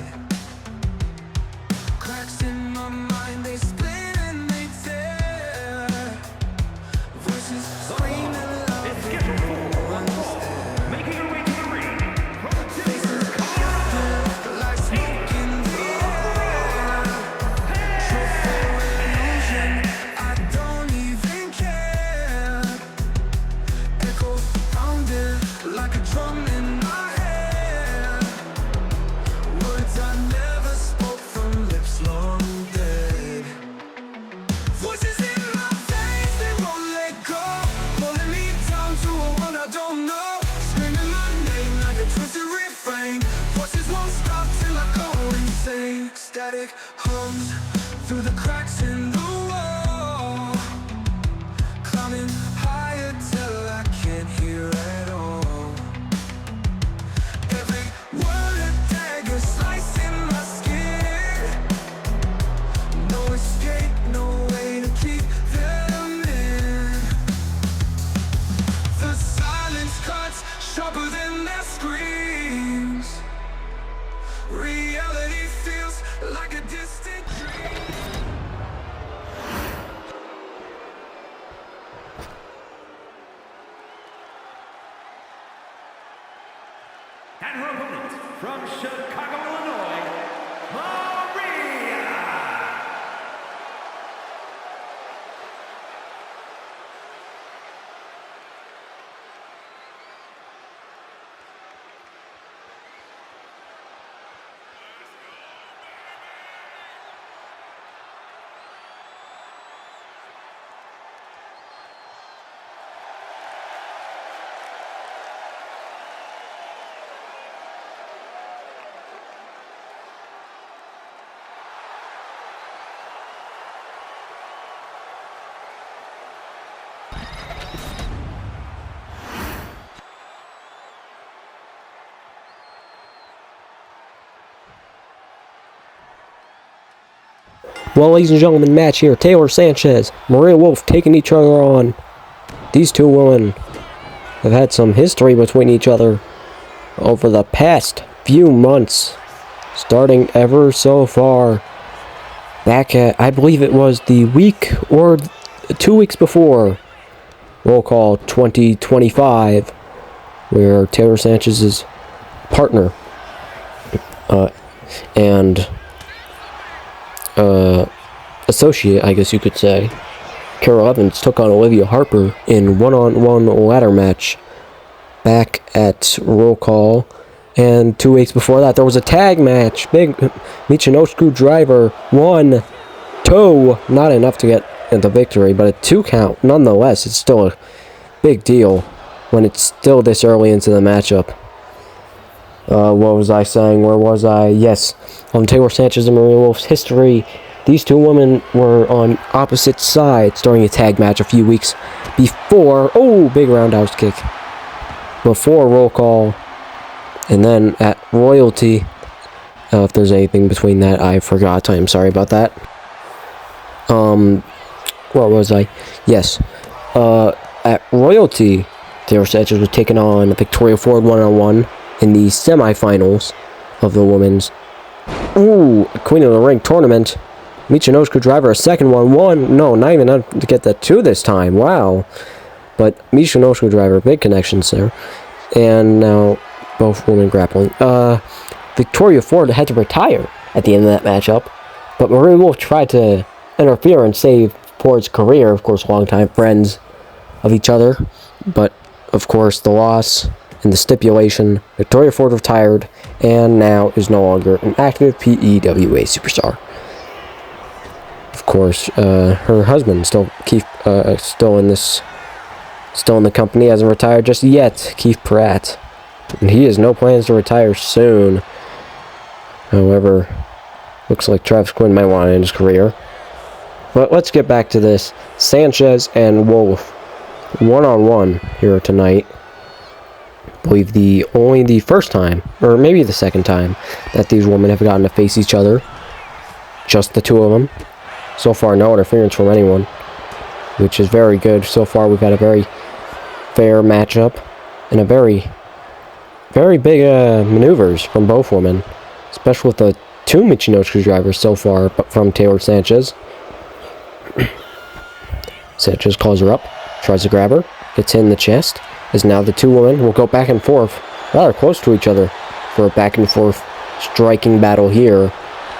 Cracks in my mind, they split and they tear. Voices screaming loud. It's scheduled for one fall. Making her way to the ring. From the Denver, Colorado. Like smoke in the air. Illusion, I don't even care. Echo pounding like a drum in my head. Words I never spoke from lips long dead. Voices in my face, they won't let go. Pulling me down to a world I don't know. Screaming my name like a twisted refrain. Voices won't stop till I go insane. Static hums through the cracks in the wall. Climbing higher till I can't hear at all. Every word a dagger slicing my skin. No escape, no way to keep them in. The silence cuts sharper than their screams. Reality feels like a distant dream. And her opponent from Chicago, Illinois, Maria. Well, ladies and gentlemen, match here. Taylor Sanchez, Maria Wolf taking each other on. These two women have had some history between each other over the past few months, starting ever so far back at, I believe it was the week or 2 weeks before Roll Call 2025, where Taylor Sanchez's partner and associate, I guess you could say, Carol Evans, took on Olivia Harper in one-on-one ladder match back at Roll Call. And 2 weeks before that, there was a tag match. Big Michinoku Driver 1-2. Not enough to get the victory, but a 2 count. Nonetheless, it's still a big deal when it's still this early into the matchup. What was I saying? Where was I? Yes, on Taylor Sanchez and Maria Wolf's history. These two women were on opposite sides during a tag match a few weeks before. Oh, big roundhouse kick. Before Roll Call. And then at Royalty, If there's anything between that, I forgot. I am sorry about that. Where was I? Yes. At Royalty, Taylor Sanchez was taking on Victoria Ford one-on-one in the semifinals of the women's Queen of the Ring tournament. Michinoku Driver, a second one. No, not even enough to get that two this time. Wow. But Michinoku Driver, big connections there. And now both women grappling. Victoria Ford had to retire at the end of that matchup, but Maria Wolf tried to interfere and save Ford's career. Of course, longtime friends of each other, but of course the loss and the stipulation, Victoria Ford retired and now is no longer an active PEWA superstar. Of course, her husband still still in the company, hasn't retired just yet, Keith Pratt. And he has no plans to retire soon. However, looks like Travis Quinn might want to end his career. But let's get back to this. Sanchez and Wolf, one-on-one here tonight. I believe only the first time, or maybe the second time, that these women have gotten to face each other. Just the two of them. So far, no interference from anyone, which is very good. So far, we've had a very fair matchup and a very big maneuvers from both women, especially with the two Michinoku Drivers so far from Taylor Sanchez. Sanchez calls her up, tries to grab her, gets hit in the chest, as now the two women will go back and forth, rather close to each other, for a back and forth striking battle here,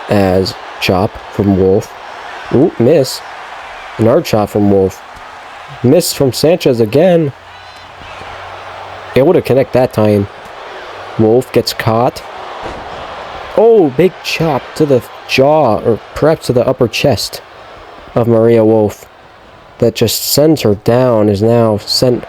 as chop from Wolf. Ooh, miss. Another chop from Wolf. Miss from Sanchez again. Able to connect that time. Wolf gets caught. Oh, big chop to the jaw, or perhaps to the upper chest of Maria Wolf. That just sends her down, is now sent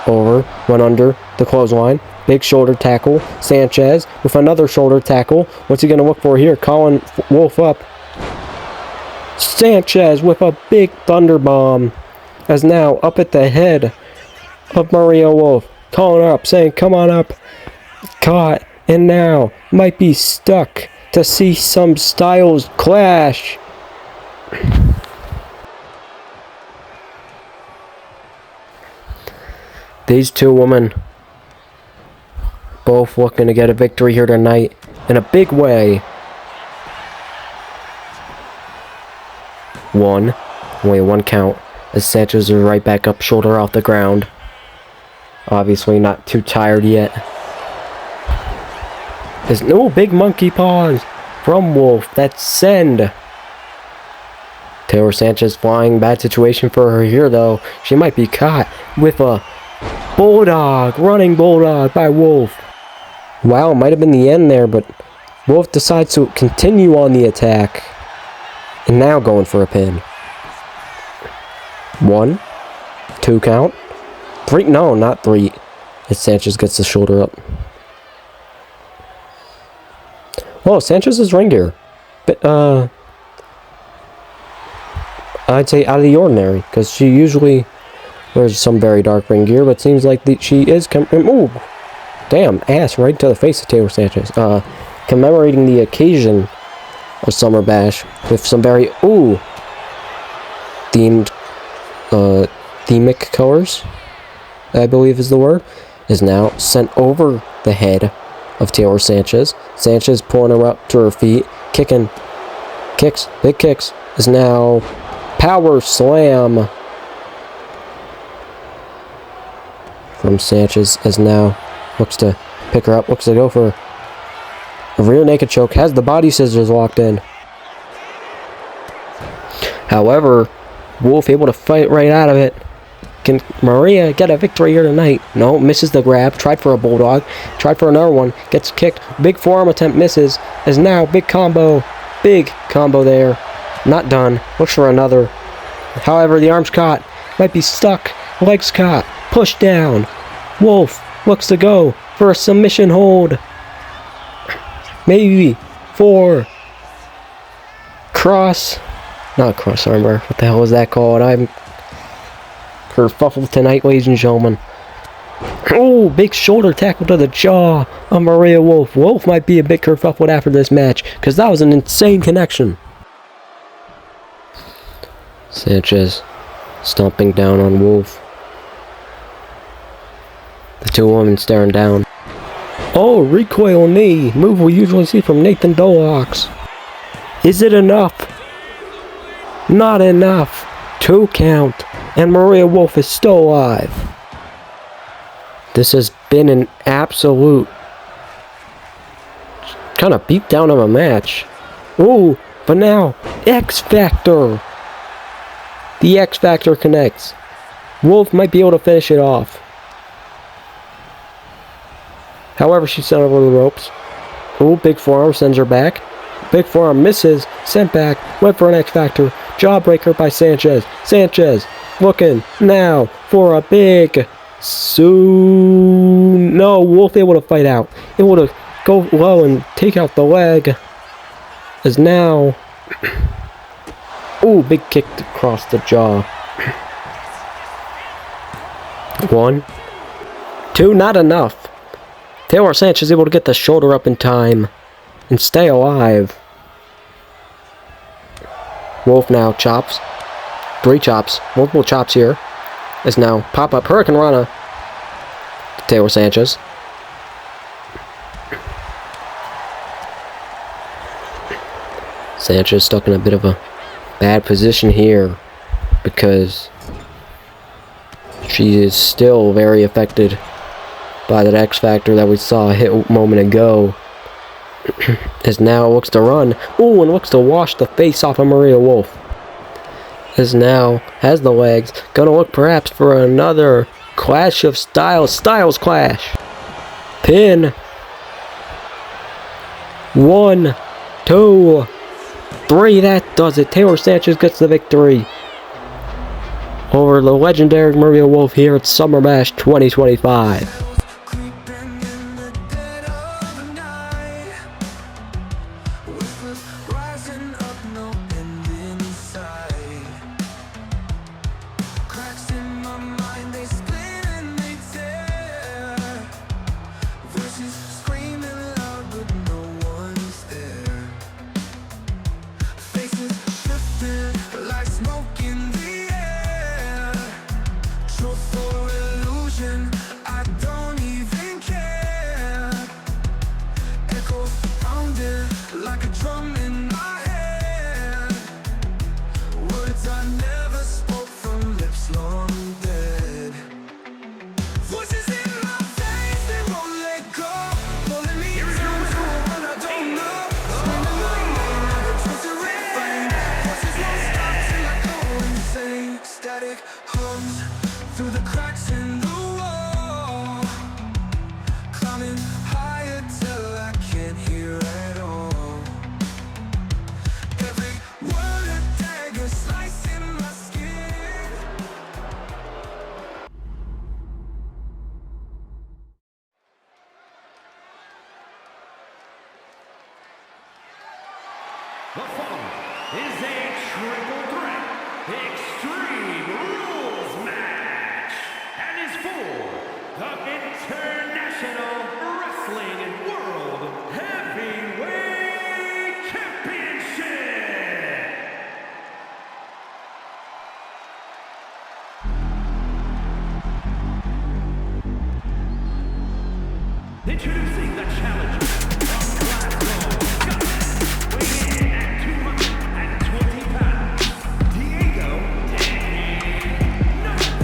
over, went under the clothesline. Big shoulder tackle. Sanchez with another shoulder tackle. What's he going to look for here? Calling Wolf up. Sanchez with a big thunder bomb, as now up at the head of Maria Wolf. Calling her up, saying, come on up. Caught, and now might be stuck to see some styles clash. These two women both looking to get a victory here tonight in a big way. Only one count, as Sanchez is right back up, shoulder off the ground. Obviously not too tired yet. There's no big monkey paws from Wolf. That's send. Taylor Sanchez flying, bad situation for her here though. She might be caught with a bulldog, running bulldog by Wolf. Wow, might have been the end there, but Wolf decides to continue on the attack. And now going for a pin. 1, 2 count. 3, no, not 3. As Sanchez gets the shoulder up. Oh, Sanchez's ring gear. But, I'd say out of the ordinary, because she usually wears some very dark ring gear, but seems like she is ooh, damn, ass right to the face of Taylor Sanchez. Commemorating the occasion of Summer Bash with some very themic colors, I believe is the word, is now sent over the head of Taylor Sanchez. Sanchez pulling her up to her feet, big kicks, is now power slam from Sanchez, as now looks to pick her up, looks to go for a rear naked choke, has the body scissors locked in. However, Wolf able to fight right out of it. Can Maria get a victory here tonight? No, misses the grab, tried for a bulldog, tried for another one, gets kicked, big forearm attempt misses, is now big combo there, not done, looks for another. However, the arm's caught, might be stuck, legs caught, pushed down. Wolf looks to go for a submission hold. Maybe for not cross armor. What the hell is that called? I'm kerfuffled tonight, ladies and gentlemen. Oh, big shoulder tackle to the jaw of Maria Wolf. Wolf might be a bit kerfuffled after this match, because that was an insane connection. Sanchez stomping down on Wolf. The two women staring down. Oh, recoil knee. Move we usually see from Nathan Dolox. Is it enough? Not enough. 2 count. And Maria Wolf is still alive. This has been an absolute kind of beat down of a match. Ooh, but now, X Factor. The X Factor connects. Wolf might be able to finish it off. However, she's sent over the ropes. Ooh, big forearm sends her back. Big forearm misses. Sent back. Went for an X Factor. Jawbreaker by Sanchez. Sanchez looking now for a big... Soon. No, Wolf able to fight out. Able to go low and take out the leg. As now... Ooh, big kick across the jaw. 1, 2, not enough. Taylor Sanchez able to get the shoulder up in time and stay alive. Wolf now chops. 3 chops. Multiple chops here. As now pop-up Hurricane Rana to Taylor Sanchez. Sanchez stuck in a bit of a bad position here because she is still very affected by that X Factor that we saw hit a moment ago. As now looks to run. Ooh, and looks to wash the face off of Maria Wolf. As now has the legs. Gonna look perhaps for another clash of styles. Styles clash. Pin. 1, 2, 3. That does it. Taylor Sanchez gets the victory over the legendary Maria Wolf here at Summer Bash 2025. Creeping in the dead of night. Whispers rising up, no end in sight. Cracks in my mind, they split and they tear. Voices screaming loud, but no one's there. Faces drifting like smoke in the air. Truth or illusion, I don't even care. Echo pounding like a drum in my head. Words I never spoke from lips long dead. Voices in my face, they won't let go. Pulling me into a world I don't know. Screaming my name like a twisted refrain. Voices won't stop till I go insane. Static hums through the cracks in the wall. Climbing higher till I can't hear at all. Every word a dagger slicing my skin. The following is a triple threat Extreme Rules match and is for the International Wrestling World Heavyweight Championship. Introducing the challenger from Glasgow, Scotland, weighing in at 220 pounds, Diego Danny Nunes.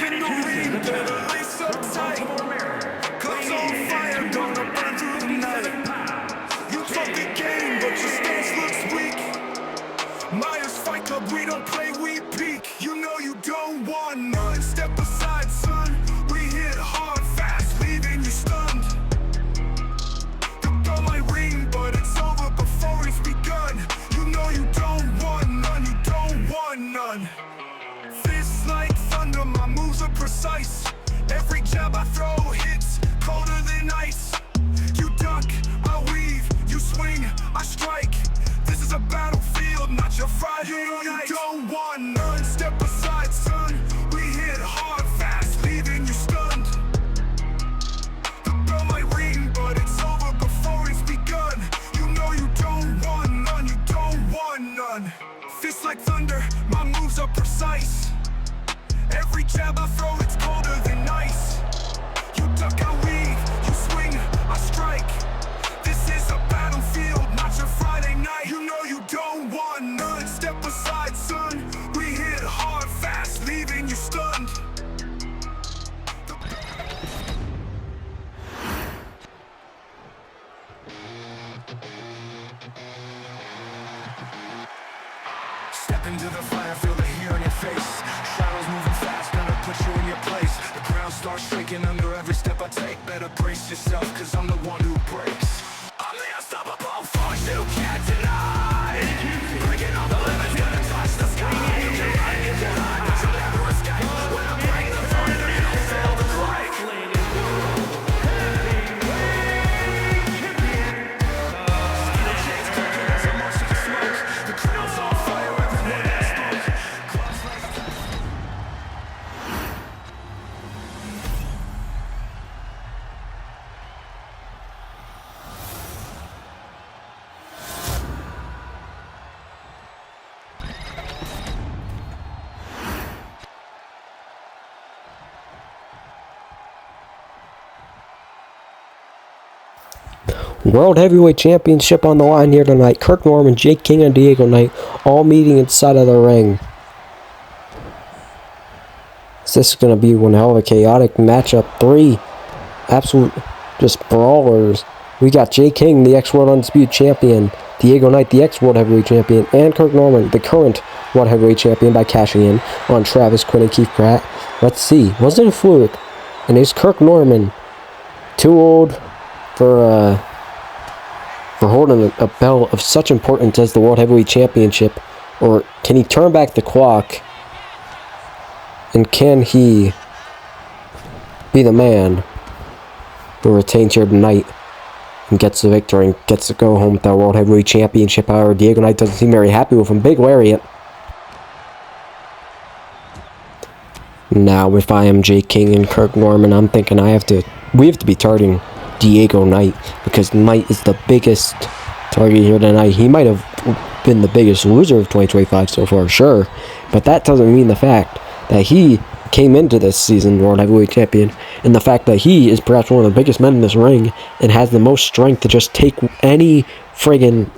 in the ring, better lace up tight. Cups on fire, gonna burn through the night. You talk the game, but your stance looks weak. Myers Fight Club, we don't play, we peek. You know you don't want none. Step aside, son. We hit hard, fast, leaving you stunned. You throw my ring, but it's over before it's begun. You know you don't want none, you don't want none. Fists like thunder, my moves are precise. Every jab I throw hits colder than ice. You duck, I weave, you swing, I strike. This is a battlefield, not your Friday night. You don't want none. Step aside, son. We hit hard, fast, leaving you stunned. You throw my ring, but it's over before it's begun. You know you don't want none, you don't want none. Fists like thunder, my moves are precise. Every jab I throw, it's colder than ice. You duck, I weave, you swing, I strike. This is a battlefield, not your Friday night. You know you don't want none. Step aside, son. We hit hard, fast, leaving you stunned. Step into the fire, feel the heat on your face. Shadows moving fast, gonna put you in your place. The ground starts shaking under every step I take. Better brace yourself, cause I'm the one who breaks. I'm the unstoppable force you can't deny. Breaking all the limits, gonna touch the sky. You can run, you can hide, but you'll never escape. When I break the thunder, you don't feel the quake. Steel chains clicking as I march through the smoke. The crowd's on fire, everyone has spoke. Gloves like World Heavyweight Championship on the line here tonight. Kirk Norman, Jake King, and Diego Knight all meeting inside of the ring. This is going to be one hell of a chaotic matchup. 3 absolute just brawlers. We got Jake King, the ex-World Undisputed Champion, Diego Knight, the ex-World Heavyweight Champion, and Kirk Norman, the current World Heavyweight Champion, by cashing in on Travis Quinn and Keith Pratt. Let's see. Was it a fluke? And is Kirk Norman too old for holding a belt of such importance as the World Heavyweight Championship? Or can he turn back the clock? And can he be the man who retains here tonight and gets the victory and gets to go home with that World Heavyweight Championship? However, Diego Knight doesn't seem very happy with him. Big lariat. Now, if I am Jake King and Kirk Norman, I'm thinking we have to be targeting Diego Knight, because Knight is the biggest target here tonight. He might have been the biggest loser of 2025 so far, sure, but that doesn't mean the fact that he came into this season World Heavyweight Champion, and the fact that he is perhaps one of the biggest men in this ring and has the most strength to just take any friggin'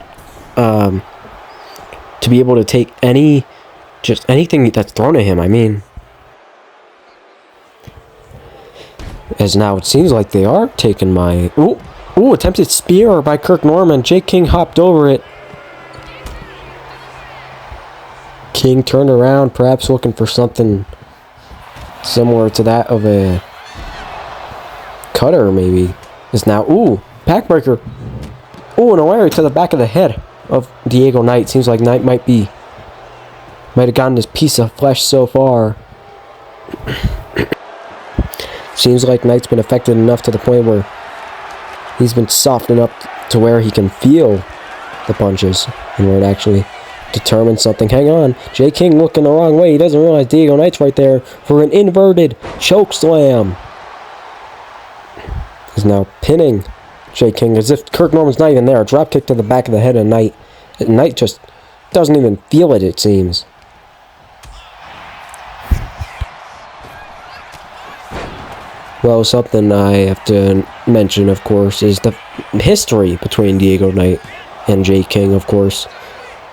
to be able to take anything that's thrown at him. I mean, as now it seems like they are taking my... Ooh, attempted spear by Kirk Norman. Jake King hopped over it. King turned around, perhaps looking for something similar to that of a cutter, maybe. Is now... Ooh, backbreaker. Ooh, and a lariat to the back of the head of Diego Knight. Seems like Knight might have gotten his piece of flesh so far. Seems like Knight's been affected enough to the point where he's been softened up to where he can feel the punches and where it actually determines something. Hang on. Jake King looking the wrong way. He doesn't realize Diego Knight's right there for an inverted choke slam. He's now pinning Jake King as if Kirk Norman's not even there. A drop kick to the back of the head of Knight. And Knight just doesn't even feel it seems. Well, something I have to mention, of course, is the history between Diego Knight and Jake King, of course.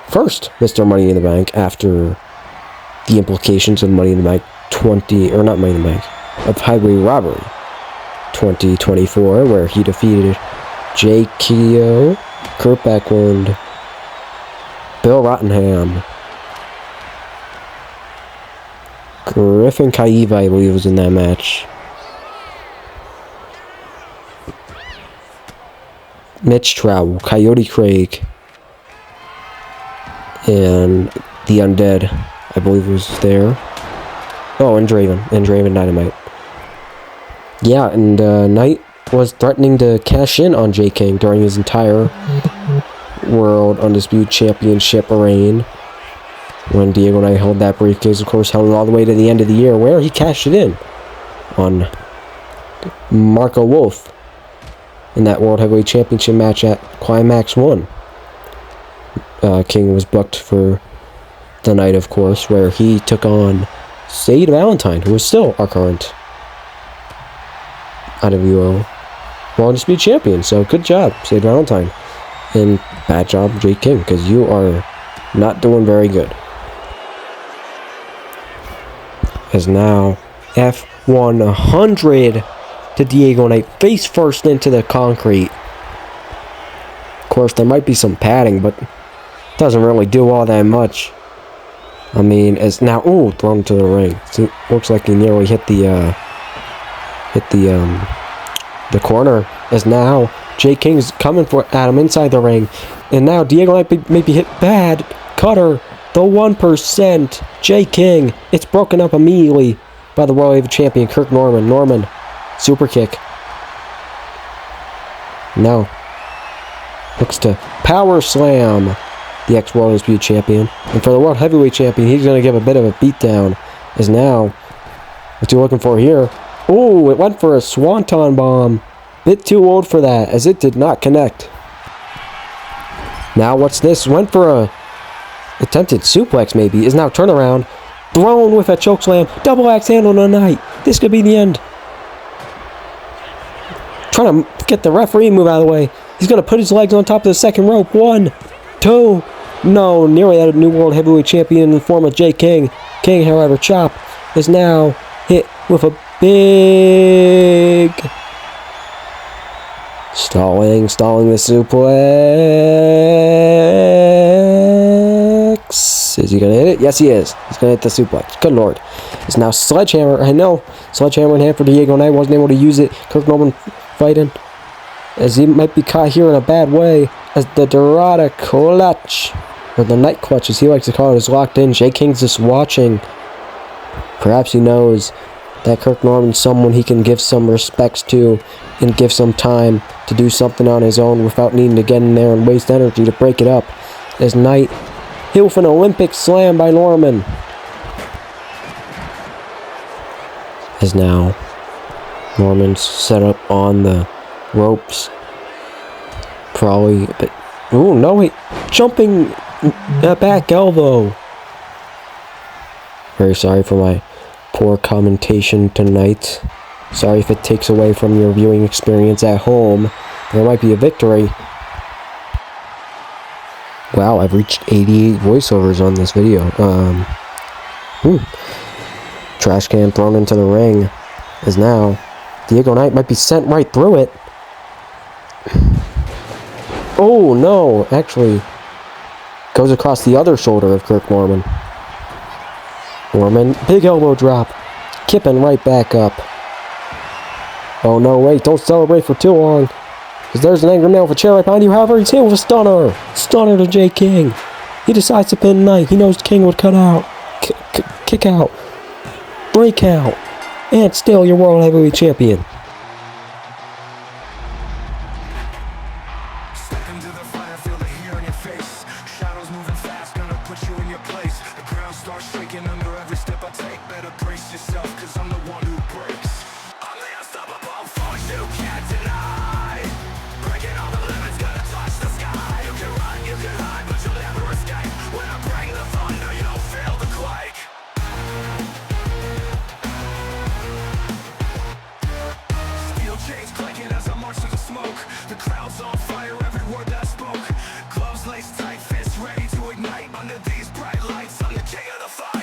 First, Mr. Money in the Bank, after the implications of Money in the Bank of Highway Robbery 2024, where he defeated Jay Keogh, Kurt Backlund, Bill Rottenham, Griffin Kaiva, I believe, was in that match. Mitch Trowell, Coyote Craig, and the Undead, I believe, was there. Oh, and Draven Dynamite. Yeah, and Knight was threatening to cash in on Jay King during his entire World Undisputed Championship reign. When Diego Knight held that briefcase, of course, held it all the way to the end of the year, where he cashed it in on Marco Wolf in that World Heavyweight Championship match at Climax 1. King was booked for the night, of course, where he took on Sade Valentine, who is still our current IWO World Undisputed Champion. So good job, Sade Valentine. And bad job, Jay King, because you are not doing very good. As now F100 to Diego Knight, face first into the concrete. Of course, there might be some padding, but doesn't really do all that much. I mean, as now, thrown to the ring. So looks like he nearly hit the corner. As now Jay King is coming at him inside the ring, and now Diego Knight maybe hit bad cutter. The 1%, Jay King. It's broken up immediately by the World Heavyweight Champion Kirk Norman. Norman, super kick. Now looks to power slam the ex-World Undisputed Champion. And for the World Heavyweight Champion, he's going to give a bit of a beatdown. As now, what's he looking for here? Oh, it went for a Swanton Bomb. Bit too old for that, as it did not connect. Now, what's this? Went for a attempted suplex, maybe. Is now turnaround. Thrown with a chokeslam. Double axe handle tonight. This could be the end. Trying to get the referee move out of the way. He's going to put his legs on top of the second rope. 1, 2. No, nearly had a new World Heavyweight Champion in the form of Jay King. King, however, chop is now hit with a big stalling the suplex. Is he gonna hit it? Yes, he is. He's gonna hit the suplex. Good lord. It's now Sledgehammer. I know. Sledgehammer in hand for Diego Knight. Wasn't able to use it. Kirk Norman fighting, as he might be caught here in a bad way, as the Dorada Clutch, or the Night Clutch as he likes to call it, is locked in. Jay King's just watching. Perhaps he knows that Kirk Norman's someone he can give some respects to and give some time to do something on his own without needing to get in there and waste energy to break it up. As Knight hit with an Olympic slam by Norman. As now Norman's set up on the ropes. Probably, but oh no, wait, jumping back elbow. Very sorry for my poor commentation tonight. Sorry if it takes away from your viewing experience at home. There might be a victory. Wow, I've reached 88 voiceovers on this video. Trash can thrown into the ring. As now Diego Knight might be sent right through it. Oh no, actually goes across the other shoulder of Kirk Norman. Norman, big elbow drop, kipping right back up. Oh no, wait, don't celebrate for too long, because there's an angry man with a chair right behind you. However, he's hit with a stunner. Stunner to Jay King. He decides to pin Knight. He knows King would cut out. Kick out. Break out. And still your World Heavyweight Champion. Step into the fire, feel the heat on your face. Shadows moving fast, gonna put you in your place. The ground starts shaking under every step I take. Better brace yourself, cause I'm the one who breaks. I'm the unstoppable force you can't deny. Breaking all the limits, gonna touch the sky. You can run, you can hide, but you'll never escape. When I bring the thunder, you don't feel the quake. Steel chains clanking as I march through the smoke. The crowd's on fire, every word that I spoke. Gloves laced tight, fists ready to ignite. Under these bright lights, I'm the king of the fight.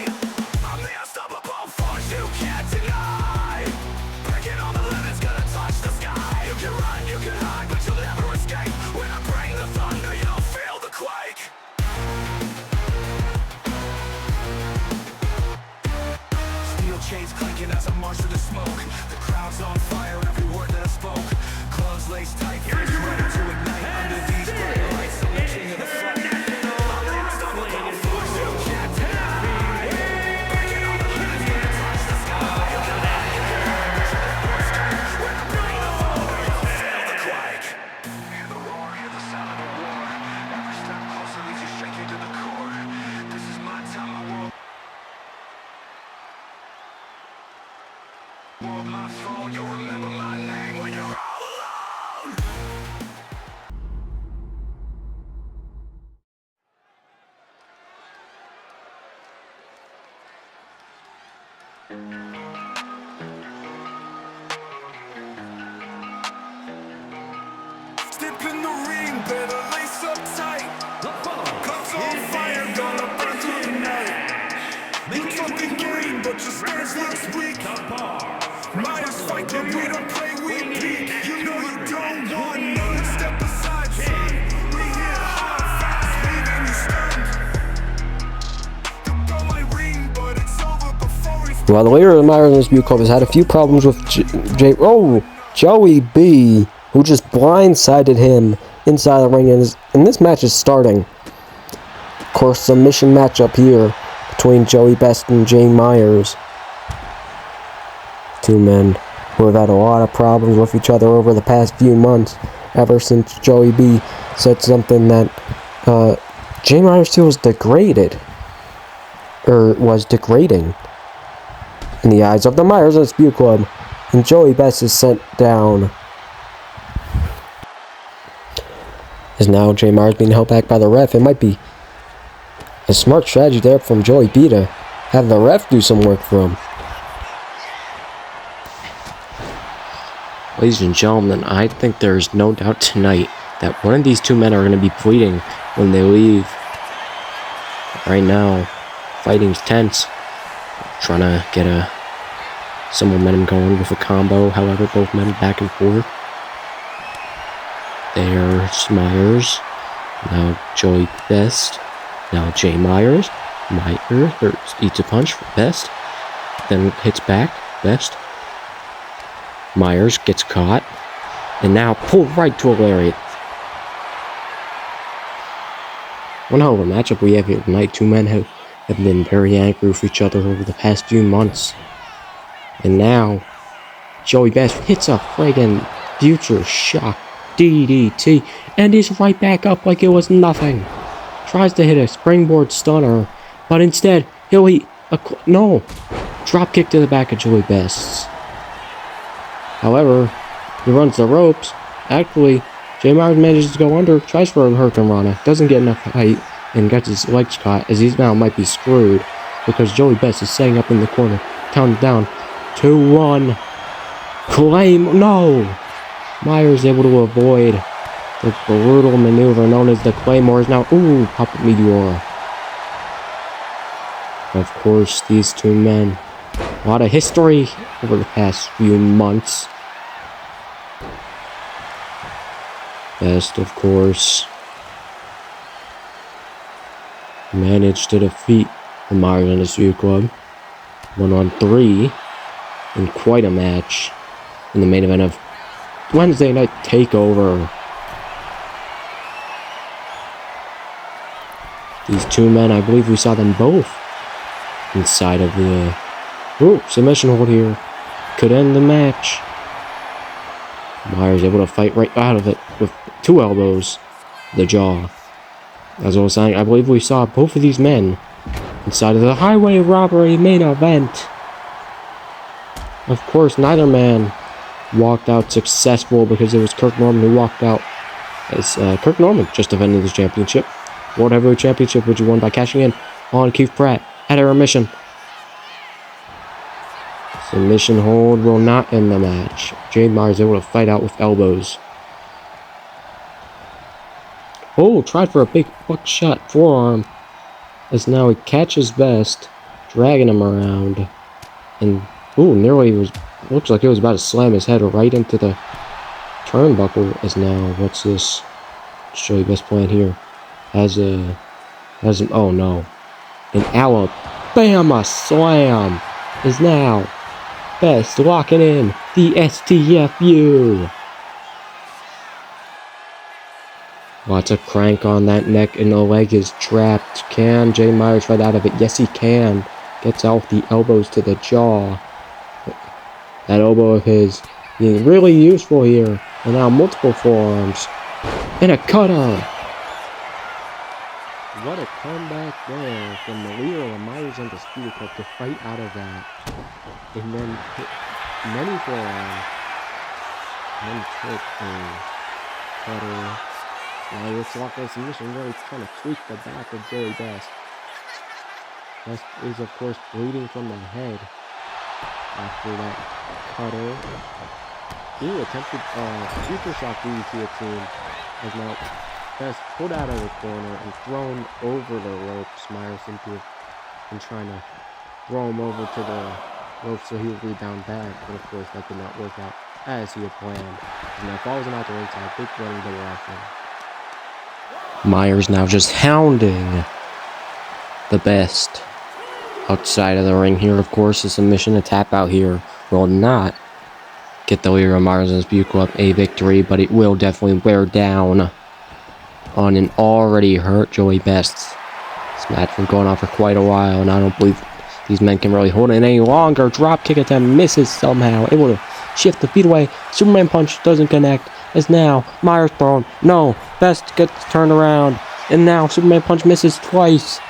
Step in the ring, better lace up tight. The following Cuffs on fire, gonna burn through the night. You fucking green, but your stance looks weak. Myers fight the we don't play, we beat. You know you don't want none. Step aside, son. We hit hard, fast, leaving you stunned. Took all my ring, but it's over before it's While the leader of the Myers Dispute Club has had a few problems with Joey B, who just blindsided him inside the ring, and this match is starting. Of course, submission matchup here between Joey Best and Jay Myers. Two men who have had a lot of problems with each other over the past few months, ever since Joey B said something that Jay Myers feels degraded, or was degrading in the eyes of the Myers Dispute Club, and Joey Best is sent down. Is now Jay Myers being held back by the ref? It might be a smart strategy there from Joey B to have the ref do some work for him. Ladies and gentlemen, I think there's no doubt tonight that one of these two men are going to be bleeding when they leave. Right now, fighting's tense. Trying to get some momentum going with a combo. However, both men back and forth. There's Myers. Now Joey Best. Now Jay Myers. Myers eats a punch for Best. Then hits back. Best. Myers gets caught. And now pulled right to a lariat. One hell of a matchup we have here tonight. Two men have been very angry with each other over the past few months. And now, Joey Best hits a friggin' future shock DDT, and he's right back up like it was nothing. Tries to hit a springboard stunner, but instead, he'll eat a drop kick to the back of Joey Best. However, he runs the ropes. Actually, Jay Myers manages to go under, tries for a hurricanrana, doesn't get enough height, and gets his legs caught, as he now might be screwed, because Joey Best is setting up in the corner, counting down 2-1. Claim, no! Myers able to avoid the brutal maneuver known as the Claymore. Is now, Puppet Meteor. Of course, these two men, a lot of history over the past few months. Best, of course, managed to defeat the Myers Dispute Club 1-on-3 in quite a match in the main event of Wednesday Night Takeover. These two men, I believe we saw them both inside of the submission hold here. Could end the match. Myers able to fight right out of it with two elbows, the jaw. As I was saying, I believe we saw both of these men inside of the highway robbery main event. Of course, neither man walked out successful because it was Kirk Norman who walked out. As Kirk Norman just defended his championship. World Heavyweight Championship, which he won by cashing in on Keith Pratt at intermission. Submission hold will not end the match. Jay Myers able to fight out with elbows. Tried for a big buckshot forearm. As now he catches Best, dragging him around. And, nearly looks like it was about to slam his head right into the turnbuckle. As now, what's this? Joey Best playing here. An Alabama slam is now Best locking in the STFU. Lots of crank on that neck, and the leg is trapped. Can Jay Myers fight out of it? Yes, he can. Gets out the elbows to the jaw. That elbow of his being really useful here. And now multiple forearms. And a cutter. What a comeback there from the leader of the Myers Dispute Club to fight out of that. And then many forearm. One trick and cutter. Now this walkway submission really trying to tweak the back of Joey Best. Best is of course bleeding from the head after that cutter. He attempted super shock DDT team as now Best pulled out of the corner and thrown over the ropes. Myers seemed to have been trying to throw him over to the ropes so he would rebound back, but of course that did not work out as he had planned. And now falls him out the ringside, big running double action. Myers now just hounding the Best outside of the ring here. Of course, a submission, a tap out here will not get the leader of Myers and Butte Club a victory, but it will definitely wear down on an already hurt Joey Best. This match has been going on for quite a while, and I don't believe these men can really hold it any longer. Drop kick attempt misses somehow. Able to shift the feet away. Superman punch doesn't connect. As now Myers thrown. No, Best gets turned around, and now Superman punch misses twice.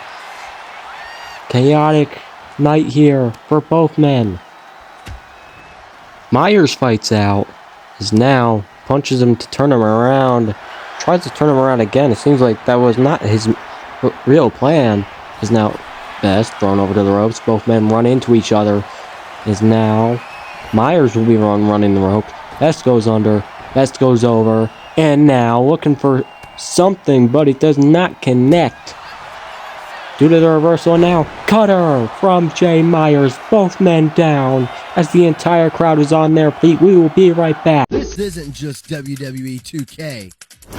Chaotic night here for both men. Myers fights out. As now punches him to turn him around. Tries to turn him around again. It seems like that was not his real plan. Is now Best thrown over to the ropes. Both men run into each other. Is now Myers will be running the ropes. Best goes under. Best goes over. And now looking for something, but it does not connect. Due to the reversal, and now cutter from Jay Myers. Both men down as the entire crowd is on their feet. We will be right back. This isn't just WWE 2K.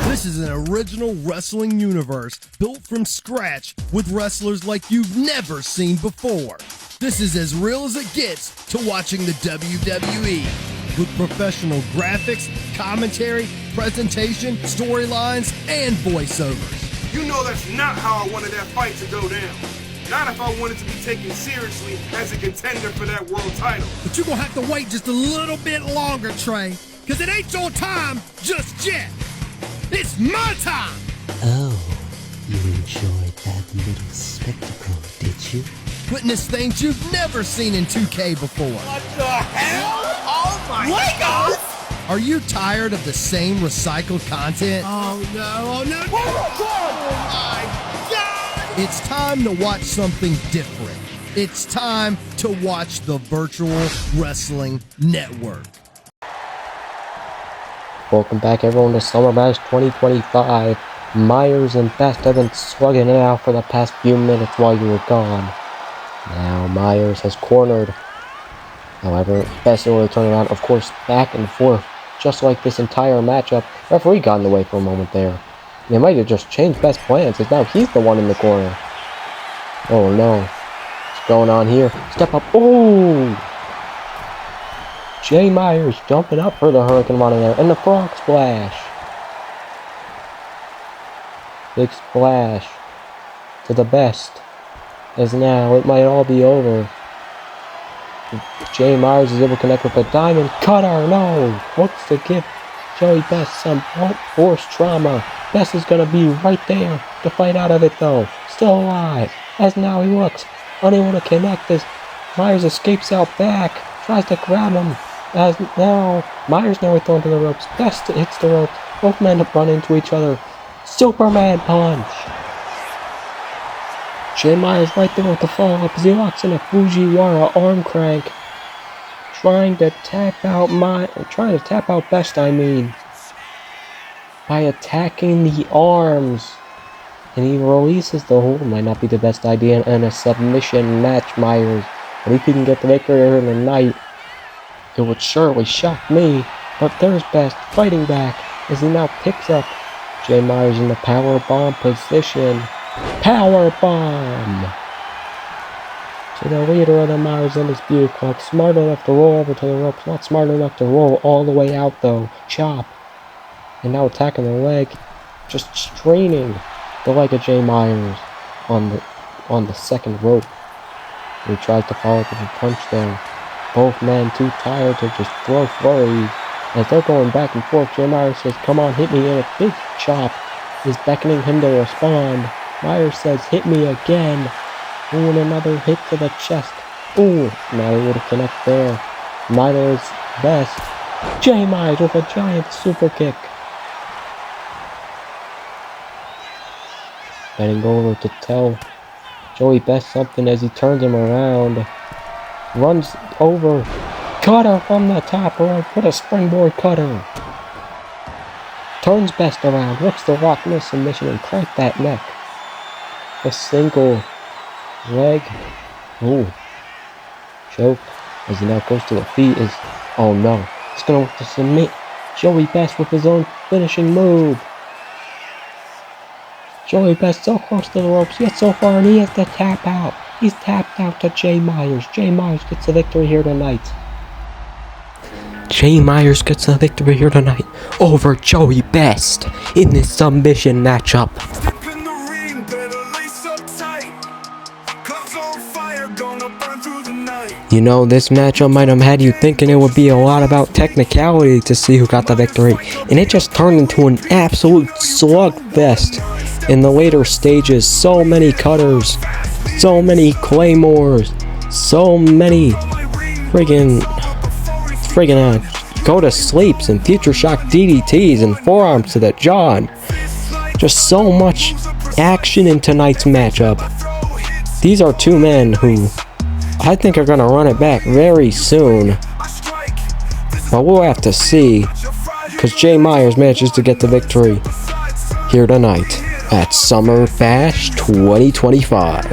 This is an original wrestling universe built from scratch with wrestlers like you've never seen before. This is as real as it gets to watching the WWE. With professional graphics, commentary, presentation, storylines, and voiceovers. You know that's not how I wanted that fight to go down. Not if I wanted to be taken seriously as a contender for that world title. But you're gonna have to wait just a little bit longer, Trey, because it ain't your time just yet. It's my time! Oh, you enjoyed that little spectacle, did you? Witness things you've never seen in 2K before. What the hell? Oh my Legos! Are you tired of the same recycled content? Oh no, oh no, oh my God! It's time to watch something different. It's time to watch the Virtual Wrestling Network. Welcome back everyone to Summer Bash 2025. Myers and Best have been slugging it out for the past few minutes while you were gone. Now Myers has cornered. However, Best will turn around, of course, back and forth, just like this entire matchup. Referee got in the way for a moment there. They might have just changed Best's plans, as now he's the one in the corner. Oh no. What's going on here? Step up. Oh! Jay Myers jumping up for the Hurricane Rana there, and the Frog Splash. Big splash to the Best. As now it might all be over. Jay Myers is able to connect with a diamond cutter. No! Looks to give Joey Best some force trauma. Best is going to be right there to fight out of it though. Still alive. As now he looks unable to connect this. Myers escapes out back. Tries to grab him. As now Myers now thrown to the ropes. Best hits the ropes. Both men run into each other. Superman punch. Jay Myers right there with the follow-up as he locks in a Fujiwara arm crank. Trying to tap out Best, by attacking the arms. And he releases the hold. Might not be the best idea in a submission match, Myers. But if he can get the victory here in the night, it would surely shock me. But there's Best fighting back as he now picks up Jay Myers in the power bomb position. Power bomb to the leader of the Myers Undisputed Club. Smart enough to roll over to the ropes. Not smart enough to roll all the way out though. Chop. And now attacking the leg. Just straining the leg of Jay Myers on the second rope. He tries to follow up with a punch there. Both men too tired to just throw flurries. As they're going back and forth, Jay Myers says, "Come on, hit me," and a big chop is beckoning him to respond. Myers says, "Hit me again." Ooh, and another hit to the chest. Ooh, not able to connect there. Midas Best. Jay Myers with a giant super kick. Bending over to tell Joey Best something as he turns him around. Runs over. Cutter from the top rope. What a springboard cutter. Turns Best around. Rips the Rock in a submission and crank that neck. A single leg. Ooh. Choke. As he now goes to the feet is... Oh no. He's gonna look to submit Joey Best with his own finishing move. Joey Best so close to the ropes, yet so far, and he has to tap out. He's tapped out to Jay Myers. Jay Myers gets the victory here tonight. Jay Myers gets the victory here tonight over Joey Best in this submission matchup. Step in the ring, better lace up tight. Gloves on fire, gonna burn through the night. You know, this matchup might have had you thinking it would be a lot about technicality to see who got the victory, and it just turned into an absolute slugfest in the later stages. So many cutters, so many claymores, so many friggin' go to sleeps and future shock DDTs and forearms to the jaw. And just so much action in tonight's matchup. These are two men who I think are going to run it back very soon. But we'll have to see, because Jay Myers manages to get the victory here tonight at Summer Bash 2025.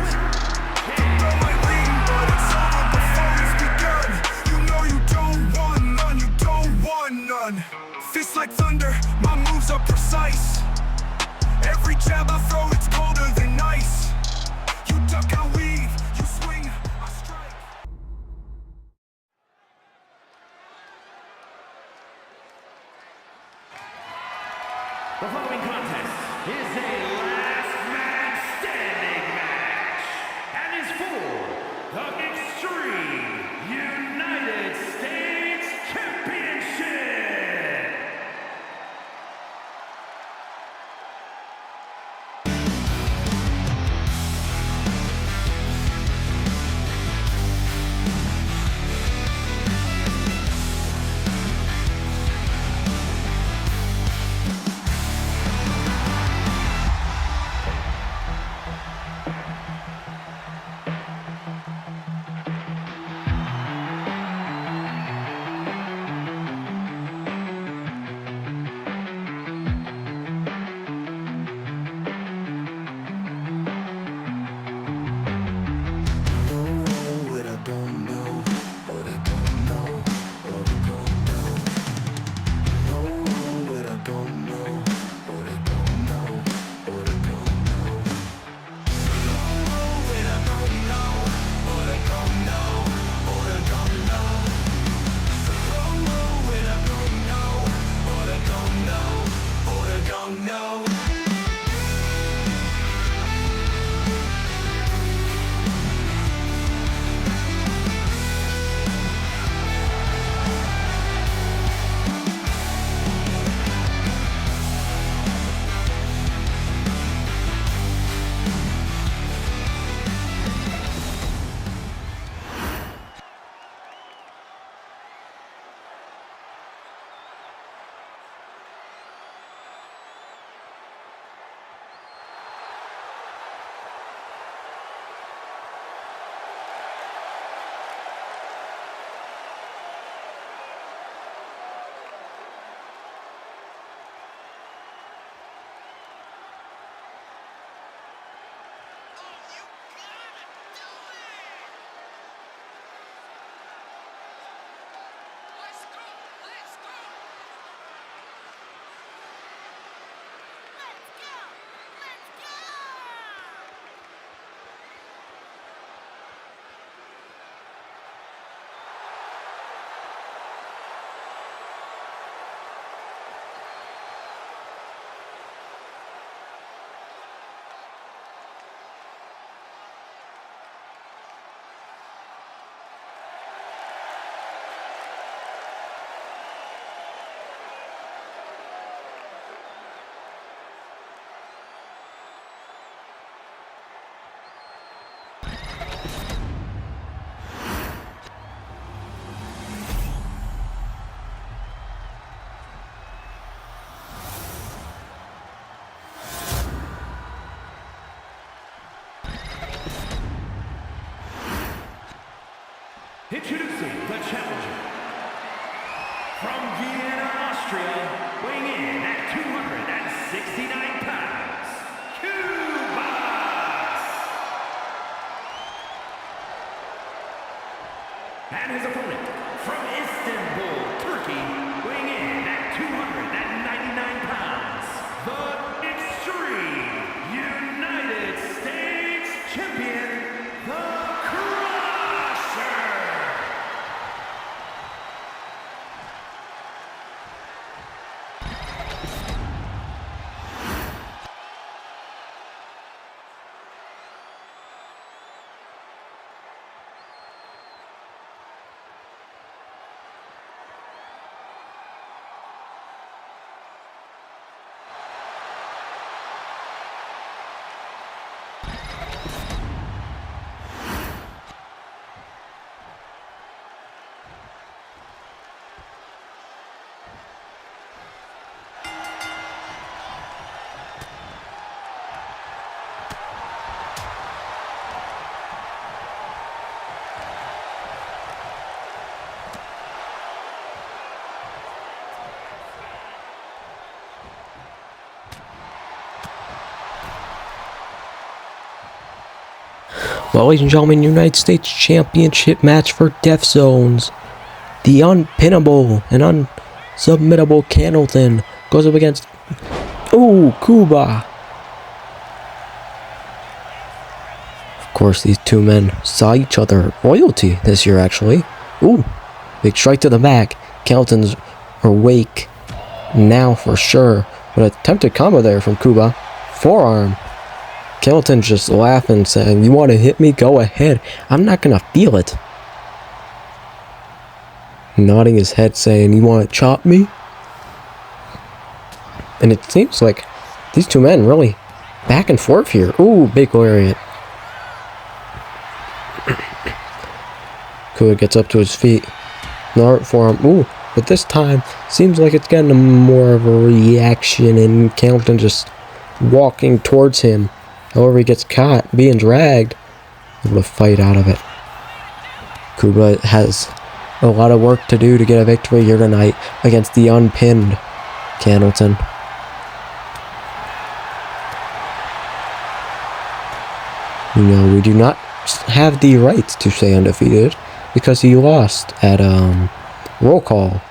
Fist like thunder, my moves are precise. Every jab I throw, it's colder than ice. You duck, I weave. You swing, I strike. The following contest is a last man standing match and is for the Extreme United States Championship. Introducing the challenger. From Vienna, Austria, weighing in at 269 pounds, Cubas! And his opponent, from Istanbul, Turkey, weighing in at 299 pounds, the Extreme United States Champion, the Crusher! Well, ladies and gentlemen, United States Championship match for Death Zones. The unpinnable and unsubmittable Candleton goes up against Cuba. Of course, these two men saw each other at royalty this year, actually. Big strike to the back. Candleton's awake now for sure. But attempted combo there from Cuba. Forearm. Candleton just laughing, saying, "You want to hit me? Go ahead. I'm not going to feel it." Nodding his head, saying, "You want to chop me?" And it seems like these two men really back and forth here. Big lariat. Cuba gets up to his feet. No forearm. But this time, seems like it's getting more of a reaction, and Candleton just walking towards him. However, he gets caught, being dragged, able to fight out of it. Cuba has a lot of work to do to get a victory here tonight against the unpinned Candleton. We do not have the right to say undefeated because he lost at roll call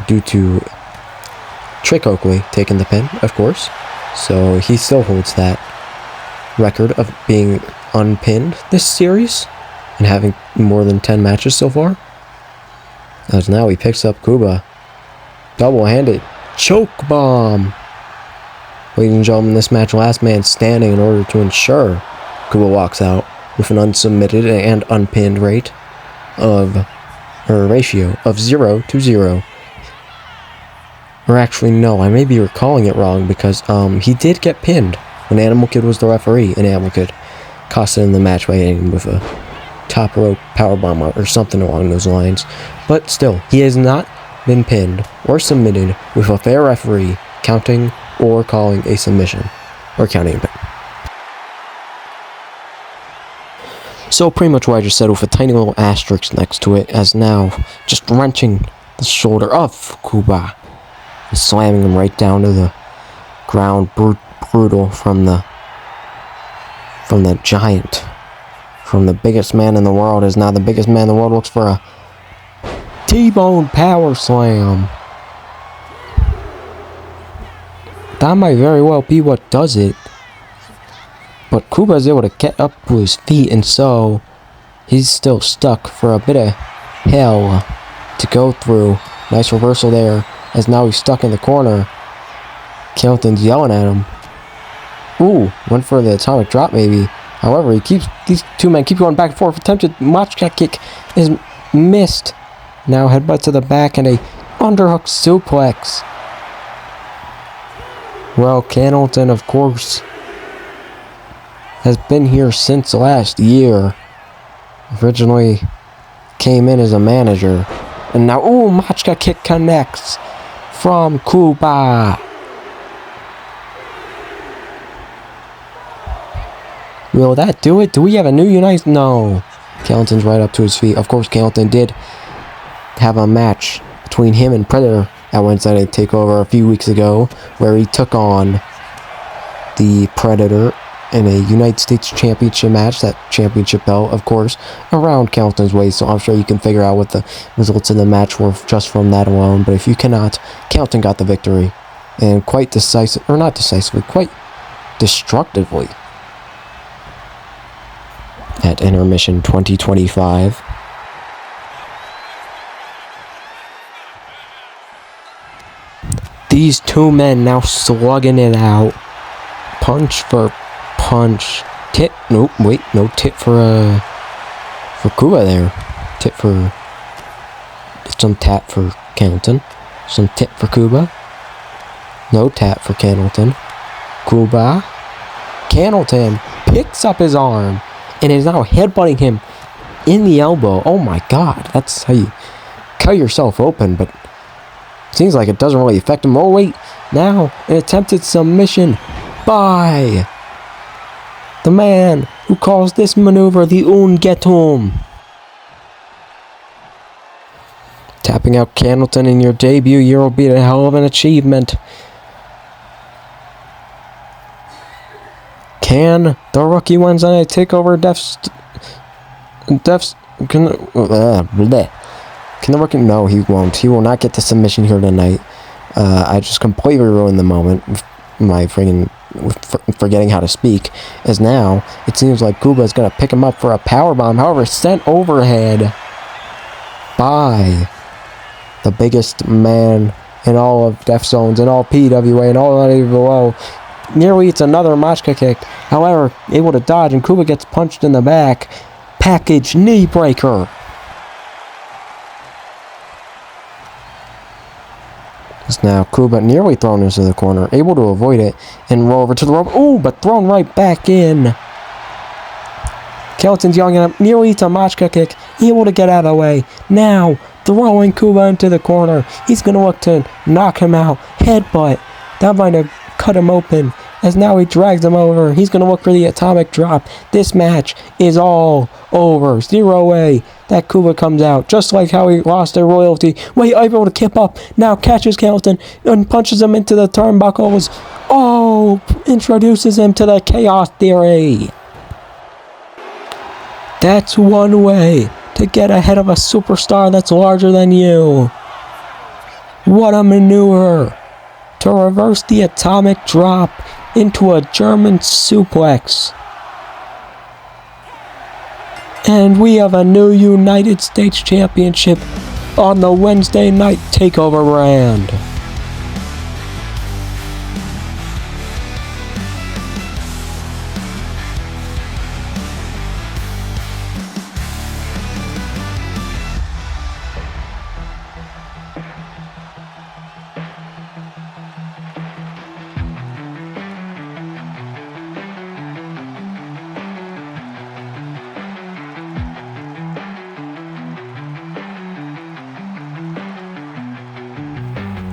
due to Trick Oakley taking the pin, of course. So he still holds that record of being unpinned this series and having more than 10 matches so far. As now he picks up Cuba. Double-handed choke bomb. Ladies and gentlemen, this match, last man standing in order to ensure Cuba walks out with an unsubmitted and unpinned ratio of 0-0. Or actually, no, I may be recalling it wrong because he did get pinned when Animal Kid was the referee, and Animal Kid cost him the match by hitting him with a top rope powerbomb or something along those lines. But still, he has not been pinned or submitted with a fair referee counting or calling a submission or counting a pin. So pretty much what I just said with a tiny little asterisk next to it, as now just wrenching the shoulder of Cuba. Slamming him right down to the ground, brutal from the giant, from the biggest man in the world is now the biggest man in the world. Looks for a T-bone power slam. That might very well be what does it, but Cuba is able to get up to his feet, and so he's still stuck for a bit of hell to go through. Nice reversal there. As now he's stuck in the corner. Candleton's yelling at him. Went for the atomic drop maybe. However, these two men keep going back and forth. Attempted Machka kick is missed. Now headbutt to the back and a underhook suplex. Well, Candleton, of course, has been here since last year. Originally came in as a manager. And now, Machka kick connects from Cuba. Will that do it? Do we have a new United? No. Carlton's right up to his feet. Of course, Carlton did have a match between him and Predator at Wednesday Night Takeover a few weeks ago, where he took on the Predator in a United States Championship match. That championship belt, of course, around Carlton's waist, so I'm sure you can figure out what the results of the match were just from that alone. But if you cannot, Carlton got the victory, and quite decisive, or not decisively, quite destructively at Intermission 2025. These two men now slugging it out, punch for punch. Tit, nope, wait, no tit for Cuba there. Tit for, some tap for Carlton, some tit for Cuba. No tap for Carlton. Cuba. Carlton picks up his arm and is now headbutting him in the elbow. Oh my god, that's how you cut yourself open, but seems like it doesn't really affect him. Oh wait, now an attempted submission by the man who calls this maneuver the Ungetum. Tapping out Carlton in your debut year will be a hell of an achievement. Can the rookie Wednesday Night Takeover can the rookie? No, he won't. He will not get the submission here tonight. I just completely ruined the moment with my forgetting how to speak. As now, it seems like Cuba is going to pick him up for a powerbomb. However, sent overhead by the biggest man in all of Def Zones, and all PWA, and all that below. Nearly it's another Machka kick. However, able to dodge, and Cuba gets punched in the back. Package knee breaker. It's now Cuba nearly thrown into the corner, able to avoid it and roll over to the rope. Ooh, but thrown right back in. Carlton's yelling at him, nearly to Machka kick, able to get out of the way. Now, throwing Cuba into the corner. He's going to look to knock him out. Headbutt. That might have cut him open, as now he drags him over. He's going to look for the atomic drop. This match is all over. 0-way. That Cuba comes out, just like how he lost their royalty. Wait, able to kip up. Now catches Carlton and punches him into the turnbuckles. Oh, introduces him to the Chaos Theory. That's one way to get ahead of a superstar that's larger than you. What a maneuver to reverse the atomic drop into a German suplex. And we have a new United States Championship on the Wednesday Night Takeover brand.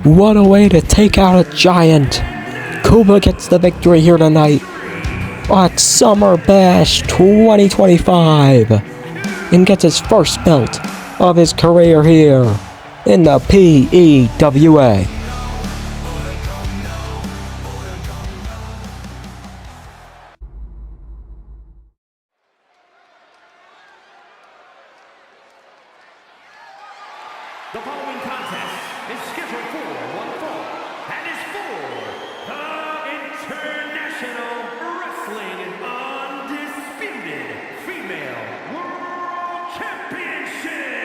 What a way to take out a giant. Cuba gets the victory here tonight at Summer Bash 2025 and gets his first belt of his career here in the PEWA. The following contest is scheduled for one fall and is for the International Wrestling Undisputed Female World Championship.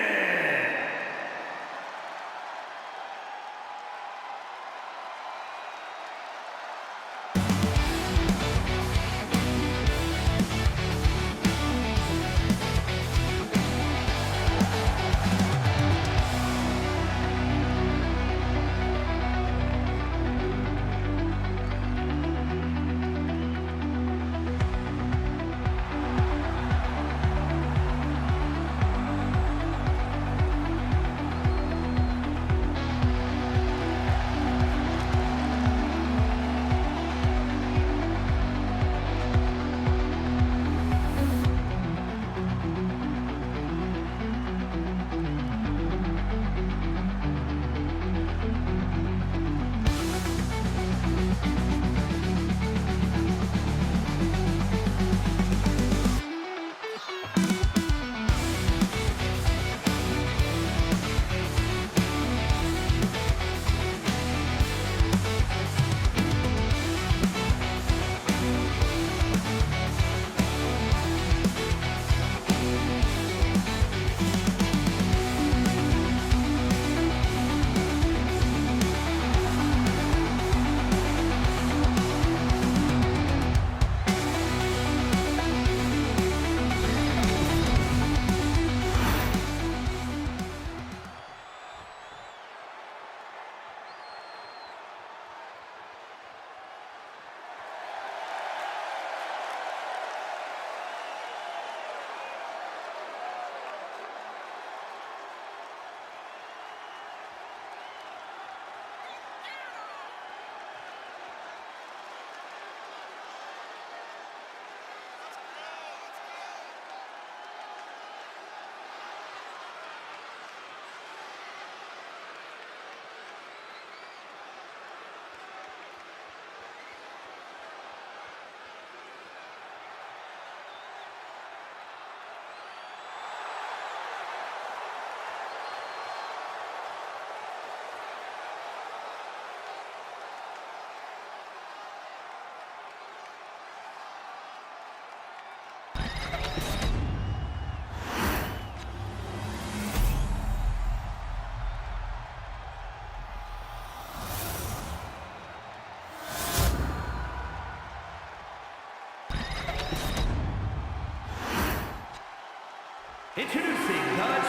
Introducing the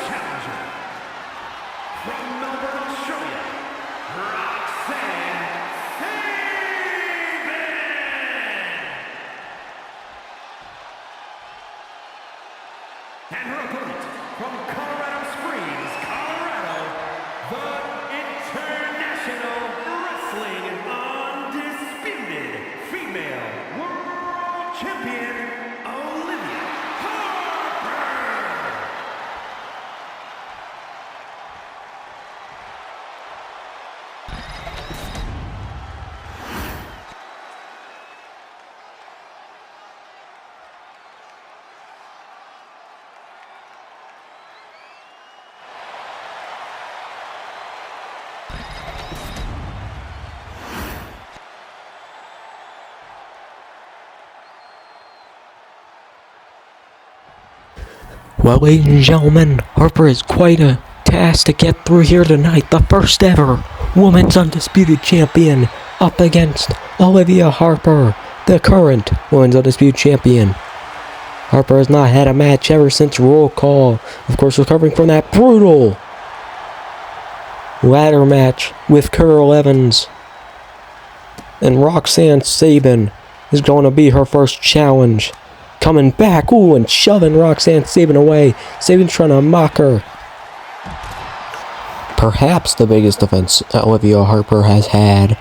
challenger from Melbourne, Australia, Roxanne Sabin. And her opponent from Colorado Springs, Colorado, the International Wrestling Undisputed Female World Champion, Olivia Harper. Well, ladies and gentlemen, Harper is quite a task to get through here tonight. The first ever Women's Undisputed Champion up against Olivia Harper, the current Women's Undisputed Champion. Harper has not had a match ever since Roll Call. Of course, recovering from that brutal ladder match with Carol Evans. And Roxanne Sabin is going to be her first challenge. Coming back, ooh, and shoving Roxanne Sabin away. Sabin trying to mock her. Perhaps the biggest offense Olivia Harper has had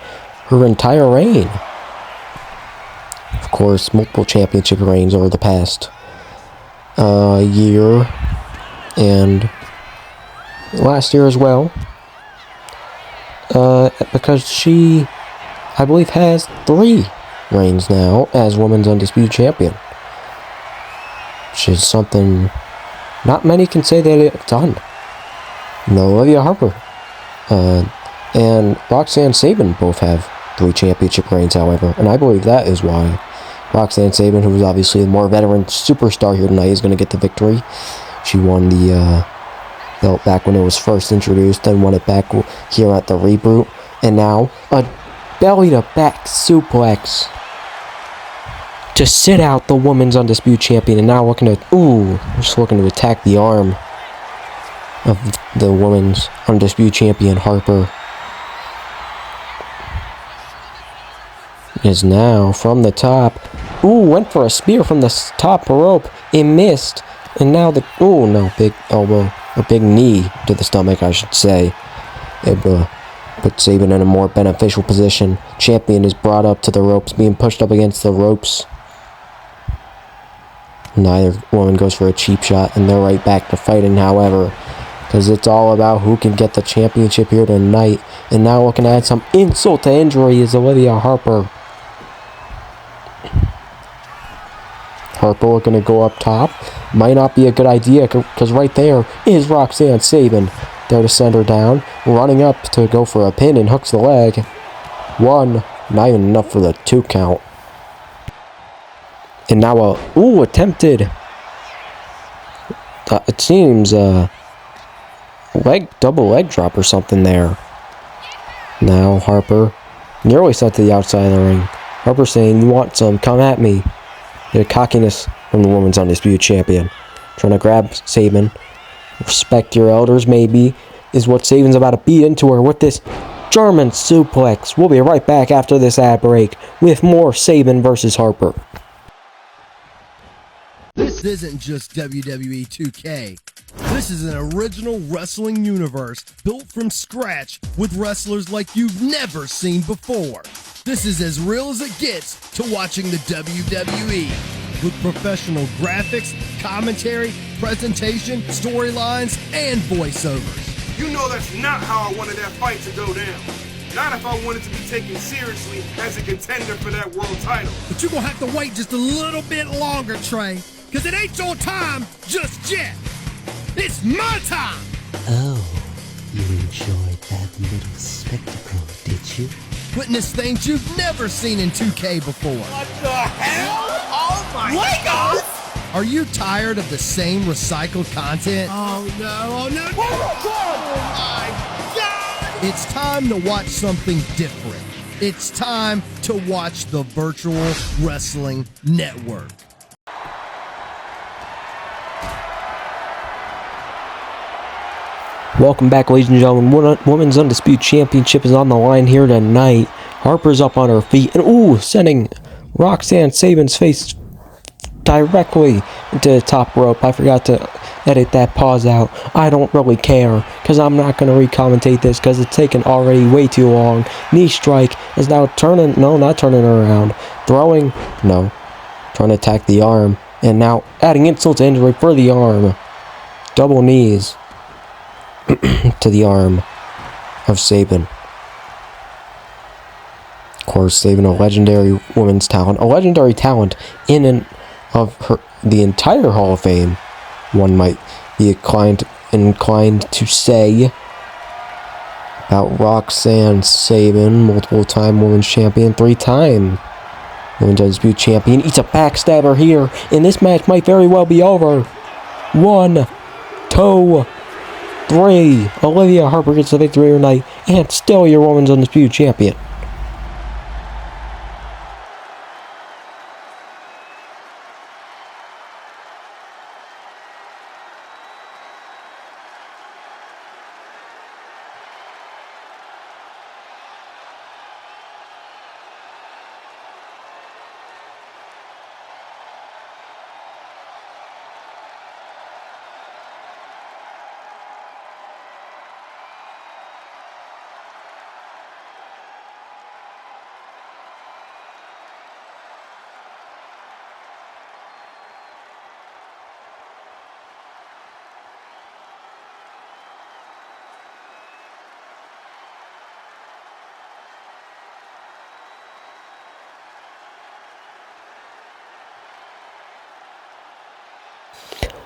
her entire reign. Of course, multiple championship reigns over the past year and last year as well. Because she, I believe, has 3 reigns now as Women's Undisputed Champion. Which is something not many can say they have done. No, Olivia Harper and Roxanne Sabin both have 3 championship reigns, however, and I believe that is why Roxanne Sabin, who is obviously the more veteran superstar here tonight, is going to get the victory. She won the belt back when it was first introduced, then won it back here at the reboot, and now a belly-to-back suplex to sit out the Women's Undisputed Champion, and now looking to, just looking to attack the arm of the Women's Undisputed Champion, Harper. Is now from the top. Went for a spear from the top rope. It missed. And now big elbow, or big knee to the stomach, I should say. It put Sabin in a more beneficial position. Champion is brought up to the ropes, being pushed up against the ropes. Neither woman goes for a cheap shot, and they're right back to fighting, however, because it's all about who can get the championship here tonight. And now looking to add some insult to injury is Olivia Harper. Harper looking to go up top. Might not be a good idea, because right there is Roxanne Sabin. There to send her down. Running up to go for a pin and hooks the leg. 1, not even enough for the 2 count. And now attempted. It seems double leg drop or something there. Now Harper nearly sent to the outside of the ring. Harper saying, "You want some? Come at me." The cockiness from the Women's Undisputed Champion. Trying to grab Sabin. Respect your elders, maybe, is what Sabin's about to beat into her with this German suplex. We'll be right back after this ad break with more Sabin versus Harper. This isn't just WWE 2K. This is an original wrestling universe built from scratch with wrestlers like you've never seen before. This is as real as it gets to watching the WWE. With professional graphics, commentary, presentation, storylines, and voiceovers. You know that's not how I wanted that fight to go down. Not if I wanted to be taken seriously as a contender for that world title. But you're gonna have to wait just a little bit longer, Trey, because it ain't your time just yet. It's my time! Oh, you enjoyed that little spectacle, did you? Witness things you've never seen in 2K before. What the hell? Oh my Legos! Are you tired of the same recycled content? Oh no, oh my God! It's time to watch something different. It's time to watch the Virtual Wrestling Network. Welcome back, ladies and gentlemen. Women's Undisputed Championship is on the line here tonight. Harper's up on her feet, and sending Roxanne Sabin's face directly into the top rope. I forgot to edit that pause out. I don't really care, because I'm not going to re-commentate this, because it's taken already way too long. Knee strike is now turning, no, not turning her around. Throwing, no, trying to attack the arm, and now adding insult to injury for the arm. Double knees to the arm of Sabin. Of course, Sabin, a legendary women's talent, a legendary talent in and of the entire Hall of Fame, one might be inclined to say, about Roxanne Sabin, multiple-time women's champion, 3-time women's undisputed champion. Eats a backstabber here, and this match might very well be over. 1, 2, 3. Olivia Harper gets the victory tonight, and still your women's undisputed champion.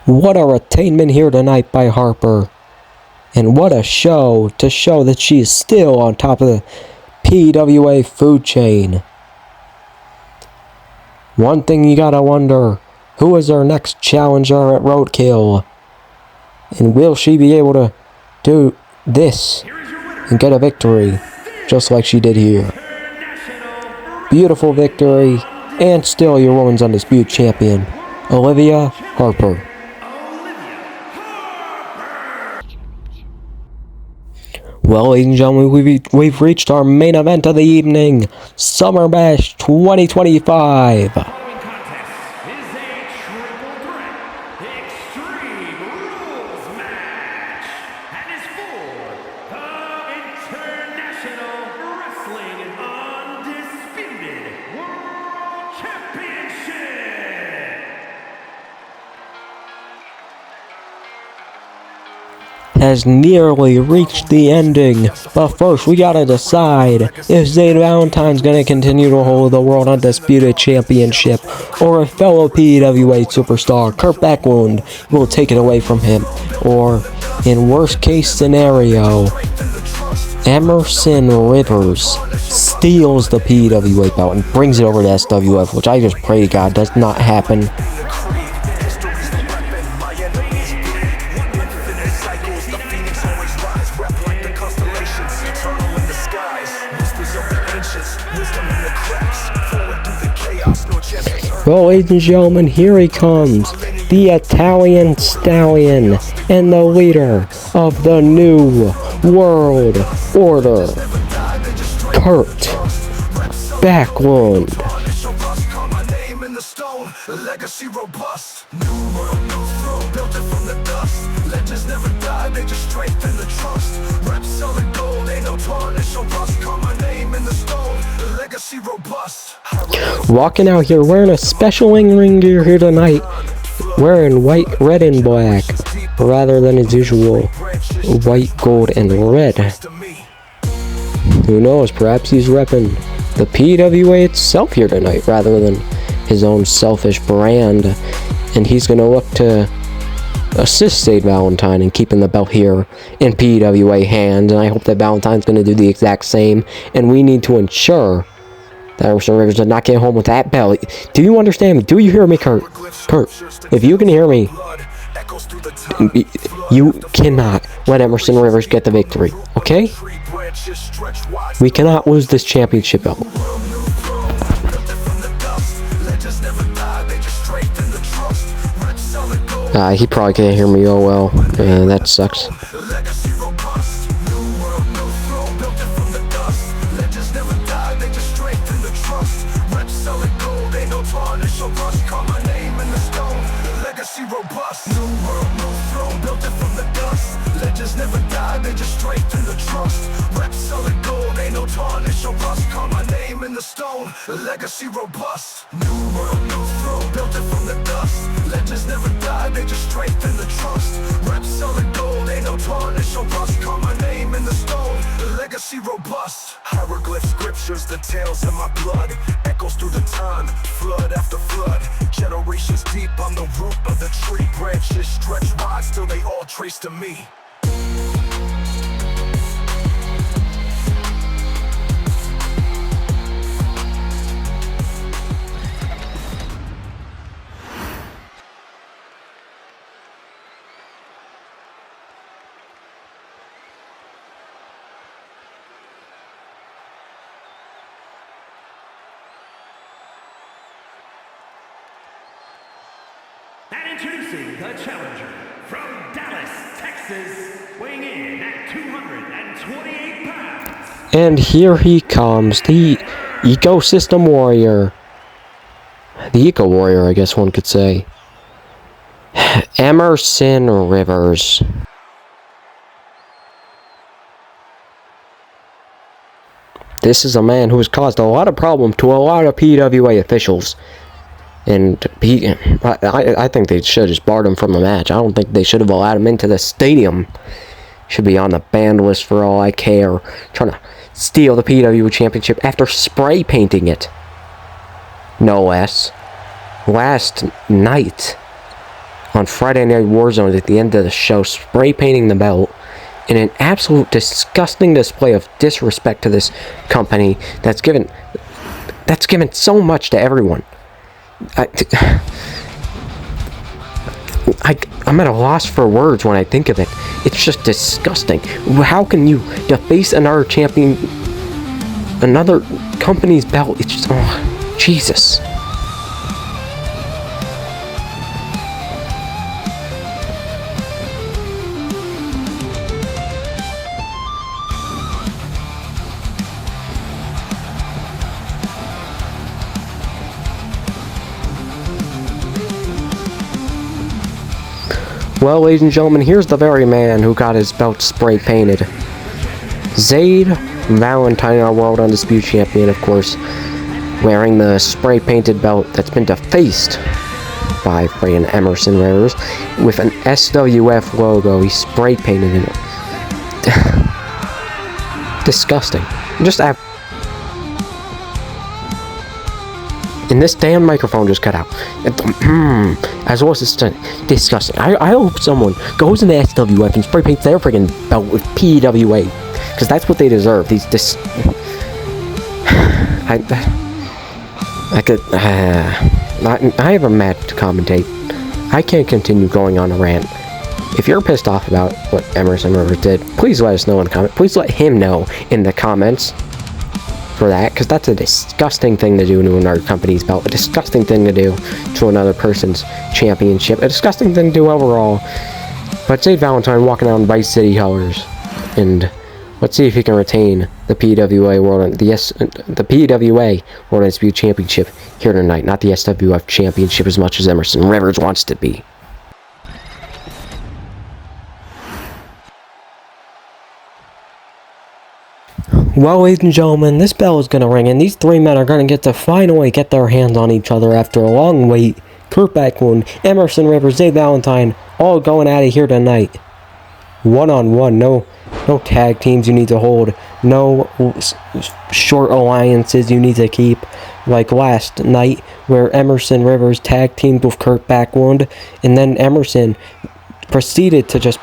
What a retainment here tonight by Harper. And what a show to show that she is still on top of the PWA food chain. One thing you gotta wonder, who is our next challenger at Roadkill? And will she be able to do this and get a victory just like she did here? Beautiful victory, and still your women's undisputed champion, Olivia Harper. Well, ladies and gentlemen, we've reached our main event of the evening, Summer Bash 2025. Following contest is a triple threat Extreme Rules match and is for the International Wrestling Undisputed World Championship. Has nearly reached the ending, but first we gotta decide if Zane Valentine's gonna continue to hold the World Undisputed Championship, or if fellow PWA superstar Kurt Backlund will take it away from him, or in worst case scenario, Emerson Rivers steals the PWA belt and brings it over to SWF, which I just pray to God does not happen. Well, ladies and gentlemen, here he comes, the Italian Stallion and the leader of the New World Order, Kurt Backlund. Legacy robust, new world, new throne, built it from the dust. Legends never die, they just strengthen the trust. Rap solid gold, ain't no tarnish or rust. Call my name in the stone, legacy robust. Walking out here wearing a special ring gear here tonight, wearing white, red, and black, rather than his usual white, gold, and red. Who knows, perhaps he's repping the PWA itself here tonight, rather than his own selfish brand, and he's going to look to assist St. Valentine in keeping the belt here in PWA hands, and I hope that Valentine's going to do the exact same, and we need to ensure that Emerson Rivers does not get home with that belt. Do you understand me? Do you hear me, Kurt? Kurt, if you can hear me, you cannot let Emerson Rivers get the victory, okay? We cannot lose this championship belt. He probably can't hear me. Oh well, that sucks. New world, new throne, built it from the dust. Legends never die, they just strengthen the trust. Rep solid gold, ain't no tarnish or rust. Call my name in the stone, legacy robust. New world, new throne, built it from the dust. Legends never die, they just strengthen the trust. Rep solid gold, ain't no tarnish or rust. Call my name in the stone, legacy robust. Hieroglyph scriptures, the tales in my blood. Echoes through the time, flood after flood. Generations deep, I'm the root of the tree. Branches stretch wide, still they all trace to me. And introducing the challenger from Dallas, Texas, weighing in at 228 pounds. And here he comes, the Ecosystem Warrior. The Eco Warrior, I guess one could say. Emerson Rivers. This is a man who has caused a lot of problems to a lot of PWA officials. And I think they should have just barred him from the match. I don't think they should have allowed him into the stadium. Should be on the banned list for all I care. Trying to steal the PWA Championship after spray painting it. No less. Last night, on Friday Night Warzone at the end of the show, spray painting the belt in an absolute disgusting display of disrespect to this company that's given so much to everyone. I'm at a loss for words when I think of it. It's just disgusting. How can you deface another champion, another company's belt? It's just, oh, Jesus. Well, ladies and gentlemen, here's the very man who got his belt spray painted. Zayd Valentine, our World Undisputed Champion, of course, wearing the spray painted belt that's been defaced by freaking Emerson Rivers with an SWF logo. He spray painted it. Disgusting. Just and this damn microphone just cut out. As well as it's disgusting. I hope someone goes into SWF and spray paints their freaking belt with PWA. Because that's what they deserve. These I have a match to commentate. I can't continue going on a rant. If you're pissed off about what Emerson Rivers did, please let us know in the comments. Please let him know in the comments for that, because that's a disgusting thing to do to another company's belt, a disgusting thing to do to another person's championship, a disgusting thing to do overall. But Zayd Valentine walking out in Vice City colors, and let's see if he can retain the PWA World Undisputed Championship here tonight, not the SWF Championship as much as Emerson Rivers wants to be. Well, ladies and gentlemen, this bell is going to ring, and these three men are going to get to finally get their hands on each other after a long wait. Kurt Backlund, Emerson Rivers, Zayd Valentine, all going at it here tonight. One-on-one, no tag teams you need to hold, no short alliances you need to keep, like last night, where Emerson Rivers tag teamed with Kurt Backlund, and then Emerson proceeded to just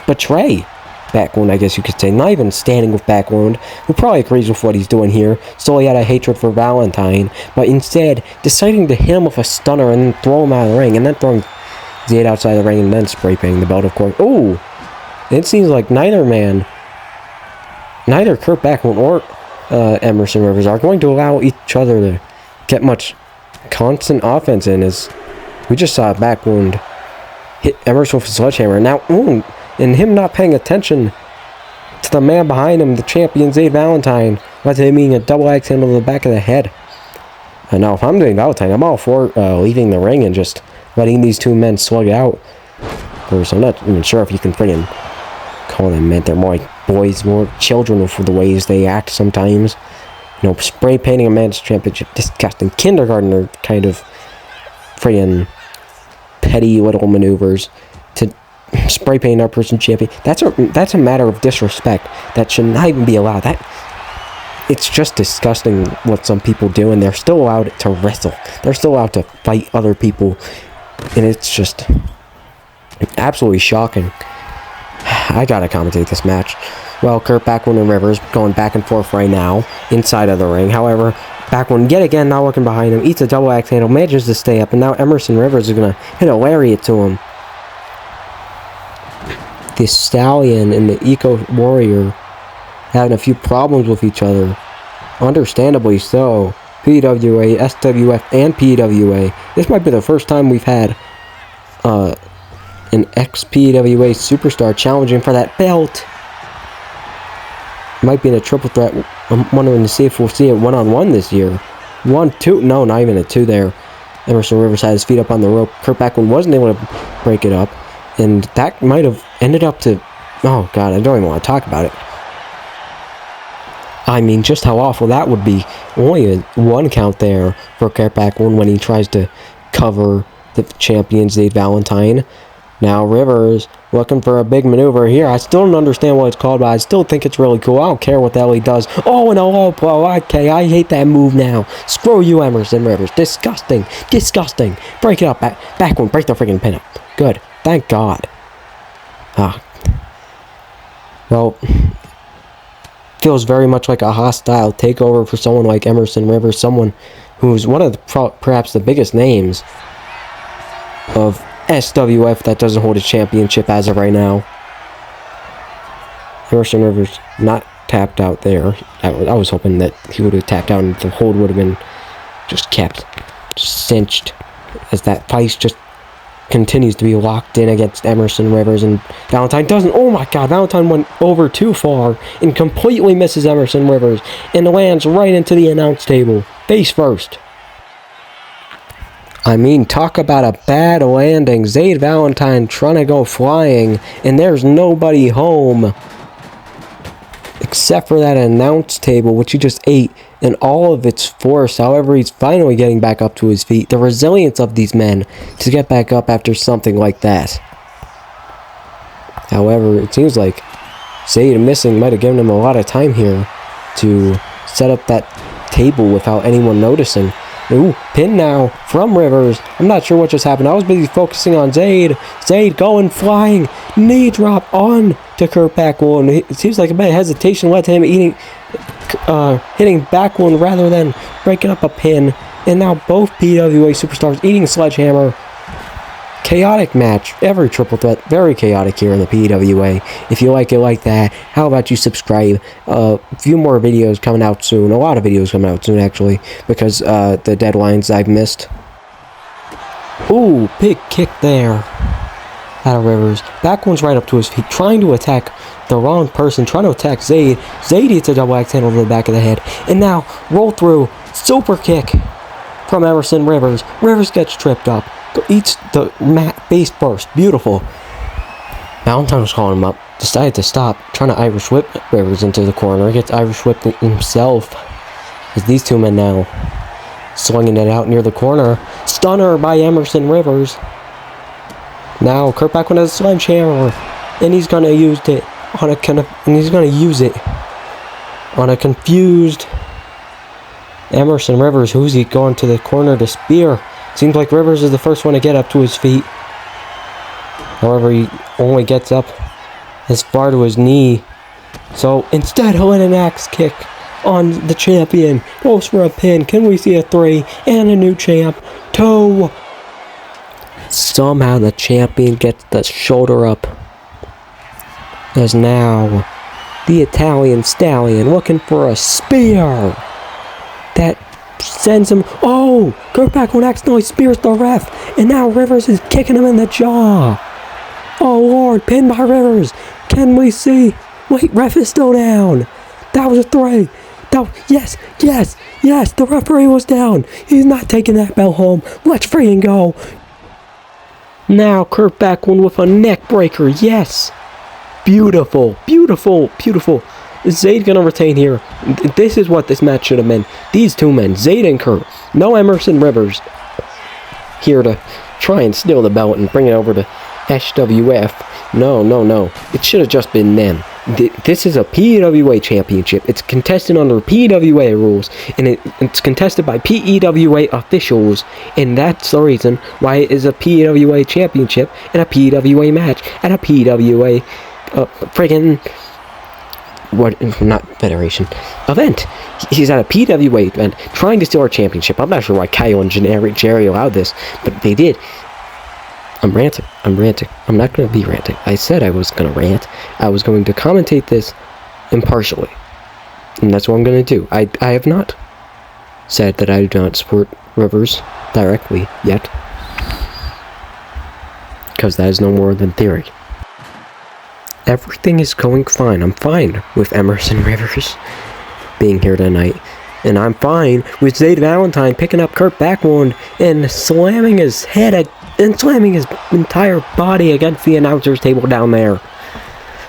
betray Backlund, I guess you could say. Not even standing with Backlund, who probably agrees with what he's doing here. Still, he had a hatred for Valentine, but instead deciding to hit him with a stunner and then throw him out of the ring, and then throwing Zayd outside the ring and then spray painting the belt, of course. Ooh! It seems like neither Kurt Backlund or Emerson Rivers are going to allow each other to get much constant offense in, as we just saw Backlund hit Emerson with a sledgehammer. Now, and him not paying attention to the man behind him, the champion Zayd Valentine, led to him being a double axe handle to the back of the head. And now, if I'm Zayd Valentine, I'm all for leaving the ring and just letting these two men slug it out. Of course, I'm not even sure if you can friggin' call them men. They're more like boys, more children for the ways they act sometimes. You know, spray painting a man's championship, disgusting. Kindergartner kind of friggin' petty little maneuvers to spray paint our person champion. That's a matter of disrespect that should not even be allowed. It's just disgusting what some people do, and they're still allowed to wrestle. They're still allowed to fight other people, and it's just absolutely shocking. I gotta commentate this match. Well, Kurt Backward and Rivers going back and forth right now inside of the ring. However, Backward yet again not looking behind him, eats a double axe handle, manages to stay up, and now Emerson Rivers is gonna hit a lariat to him. The Stallion and the Eco Warrior having a few problems with each other. Understandably so. PWA, SWF, and PWA. This might be the first time we've had an ex-PWA superstar challenging for that belt. Might be in a triple threat. I'm wondering to see if we'll see it one-on-one this year. 1, 2, no, not even a 2 there. Emerson Rivers had his feet up on the rope. Kurt Backward wasn't able to break it up. And that might have ended up to... Oh, God, I don't even want to talk about it. I mean, just how awful that would be. Only a 1 count there for Kurt Backward when he tries to cover the champion, Zayd Valentine. Now Rivers looking for a big maneuver here. I still don't understand what it's called, but I still think it's really cool. I don't care what the hell he does. Oh, and a low blow. Okay, I hate that move now. Screw you, Emerson Rivers. Disgusting. Disgusting. Break it up. Backward. Break the freaking pin up. Good. Thank God. Well, feels very much like a hostile takeover for someone like Emerson Rivers, someone who's one of the, perhaps the biggest names of SWF that doesn't hold a championship as of right now. Emerson Rivers not tapped out there. I was hoping that he would have tapped out and the hold would have been just kept, just cinched, as that vice just continues to be locked in against Emerson Rivers, and Valentine doesn't. Oh my God, Valentine went over too far and completely misses Emerson Rivers and lands right into the announce table, face first. I mean, talk about a bad landing. Zayd Valentine trying to go flying, and there's nobody home except for that announce table, which he just ate in all of its force. However, he's finally getting back up to his feet. The resilience of these men to get back up after something like that. However, it seems like Zayd missing might have given him a lot of time here to set up that table without anyone noticing. Ooh, pin now from Rivers. I'm not sure what just happened. I was busy focusing on Zayd. Zayd going flying. Knee drop on to Kurt Backward. It seems like a bit of hesitation led to him hitting Backward rather than breaking up a pin. And now both PWA superstars eating sledgehammer. Chaotic match. Every triple threat. Very chaotic here in the PWA. If you like it like that, how about you subscribe? A few more videos coming out soon. A lot of videos coming out soon, actually, because the deadlines I've missed. Ooh, big kick there out of Rivers. Backward's right up to his feet, trying to attack the wrong person, trying to attack Zayd. Zayd hits a double axe handle to the back of the head. And now, roll through, super kick from Emerson Rivers. Rivers gets tripped up. Eats the mat face first. Beautiful. Valentine was calling him up. Decided to stop. Trying to Irish whip Rivers into the corner. Gets Irish whipped himself. As these two men now slinging it out near the corner. Stunner by Emerson Rivers. Now Kurt Backward has a sledgehammer. And he's gonna use it on a confused Emerson Rivers. Who's he going to the corner to spear? Seems like Rivers is the first one to get up to his feet. However, he only gets up as far to his knee. So instead, he'll hit an axe kick on the champion. Goes for a pin. Can we see a 3 and a new champ? 2. Somehow the champion gets the shoulder up. As now the Italian Stallion looking for a spear. That sends him. Oh! Kurt Backward accidentally spears the ref. And now Rivers is kicking him in the jaw. Oh Lord, pinned by Rivers. Can we see? Wait, ref is still down. That was a 3. Yes, the referee was down. He's not taking that bell home. Let's freaking go. Now Kurt Backlund with a neck breaker. Yes. Beautiful. Beautiful. Beautiful. Is Zayd going to retain here? This is what this match should have been. These two men, Zayd and Kurt. No Emerson Rivers here to try and steal the belt and bring it over to SWF. No. It should have just been them. This is a PWA championship. It's contested under PWA rules, and it's contested by PEWA officials, and that's the reason why it is a PWA championship and a PWA match and a PWA friggin' what, not federation, event. He's at a PWA event trying to steal our championship. I'm not sure why Kyle and Jerry allowed this, but they did. I'm ranting. I'm not going to be ranting. I said I was going to rant. I was going to commentate this impartially. And that's what I'm going to do. I have not said that I do not support Rivers directly yet. Because that is no more than theory. Everything is going fine. I'm fine with Emerson Rivers being here tonight. And I'm fine with Zayd Valentine picking up Kurt Backlund and slamming his head and slamming his entire body against the announcer's table down there.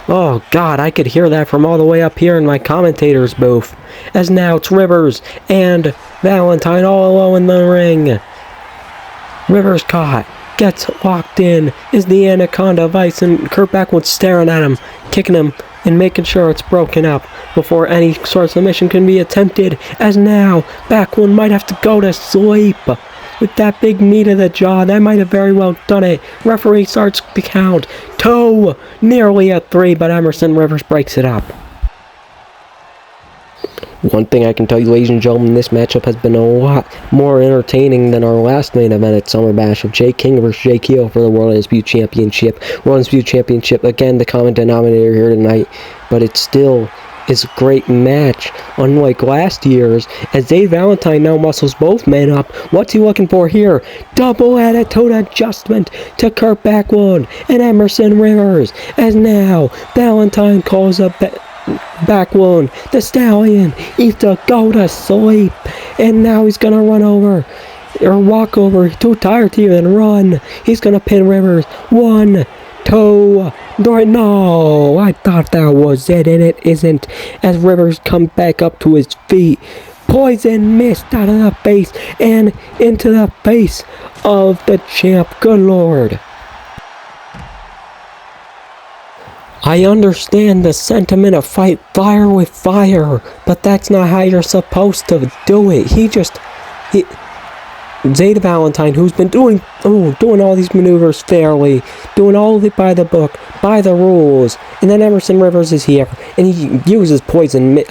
Oh God, I could hear that from all the way up here in my commentator's booth. As now it's Rivers and Valentine all alone in the ring. Rivers caught, gets locked in, is the Anaconda Vice, and Kurt Backlund staring at him, kicking him, and making sure it's broken up before any sort of submission can be attempted, as now Backlund might have to go to sleep. With that big knee to the jaw, that might have very well done it. Referee starts the count. 2, nearly a 3, but Emerson Rivers breaks it up. One thing I can tell you, ladies and gentlemen, this matchup has been a lot more entertaining than our last main event at Summer Bash of Jay King versus Jay Keel for the World Undisputed Championship. World Undisputed Championship, again, the common denominator here tonight, but it still is a great match, unlike last year's, as Zayd Valentine now muscles both men up. What's he looking for here? Double attitude adjustment to Kurt Backlund and Emerson Rivers, as now Valentine calls up Backlund, the Stallion, he's to go to sleep, and now he's gonna run over, or walk over, too tired to even run. He's gonna pin Rivers. 1, 2, 3, no, I thought that was it, and it isn't, as Rivers comes back up to his feet. Poison mist out of the face, and into the face of the champ. Good Lord. I understand the sentiment of fight fire with fire, but that's not how you're supposed to do it. Zayd Valentine, who's been doing all these maneuvers fairly, doing all of it by the book, by the rules, and then Emerson Rivers is here, and he uses poison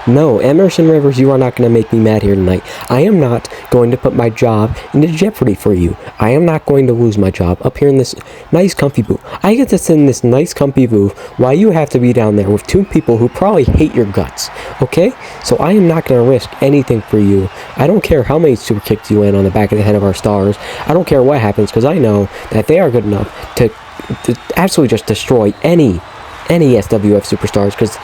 no, Emerson Rivers, you are not going to make me mad here tonight. I am not going to put my job into jeopardy for you. I am not going to lose my job up here in this nice comfy booth. I get to sit in this nice comfy booth while you have to be down there with 2 people who probably hate your guts, okay? So I am not going to risk anything for you. I don't care how many super kicks you land on the back of the head of our stars. I don't care what happens, because I know that they are good enough to absolutely just destroy any SWF superstars, because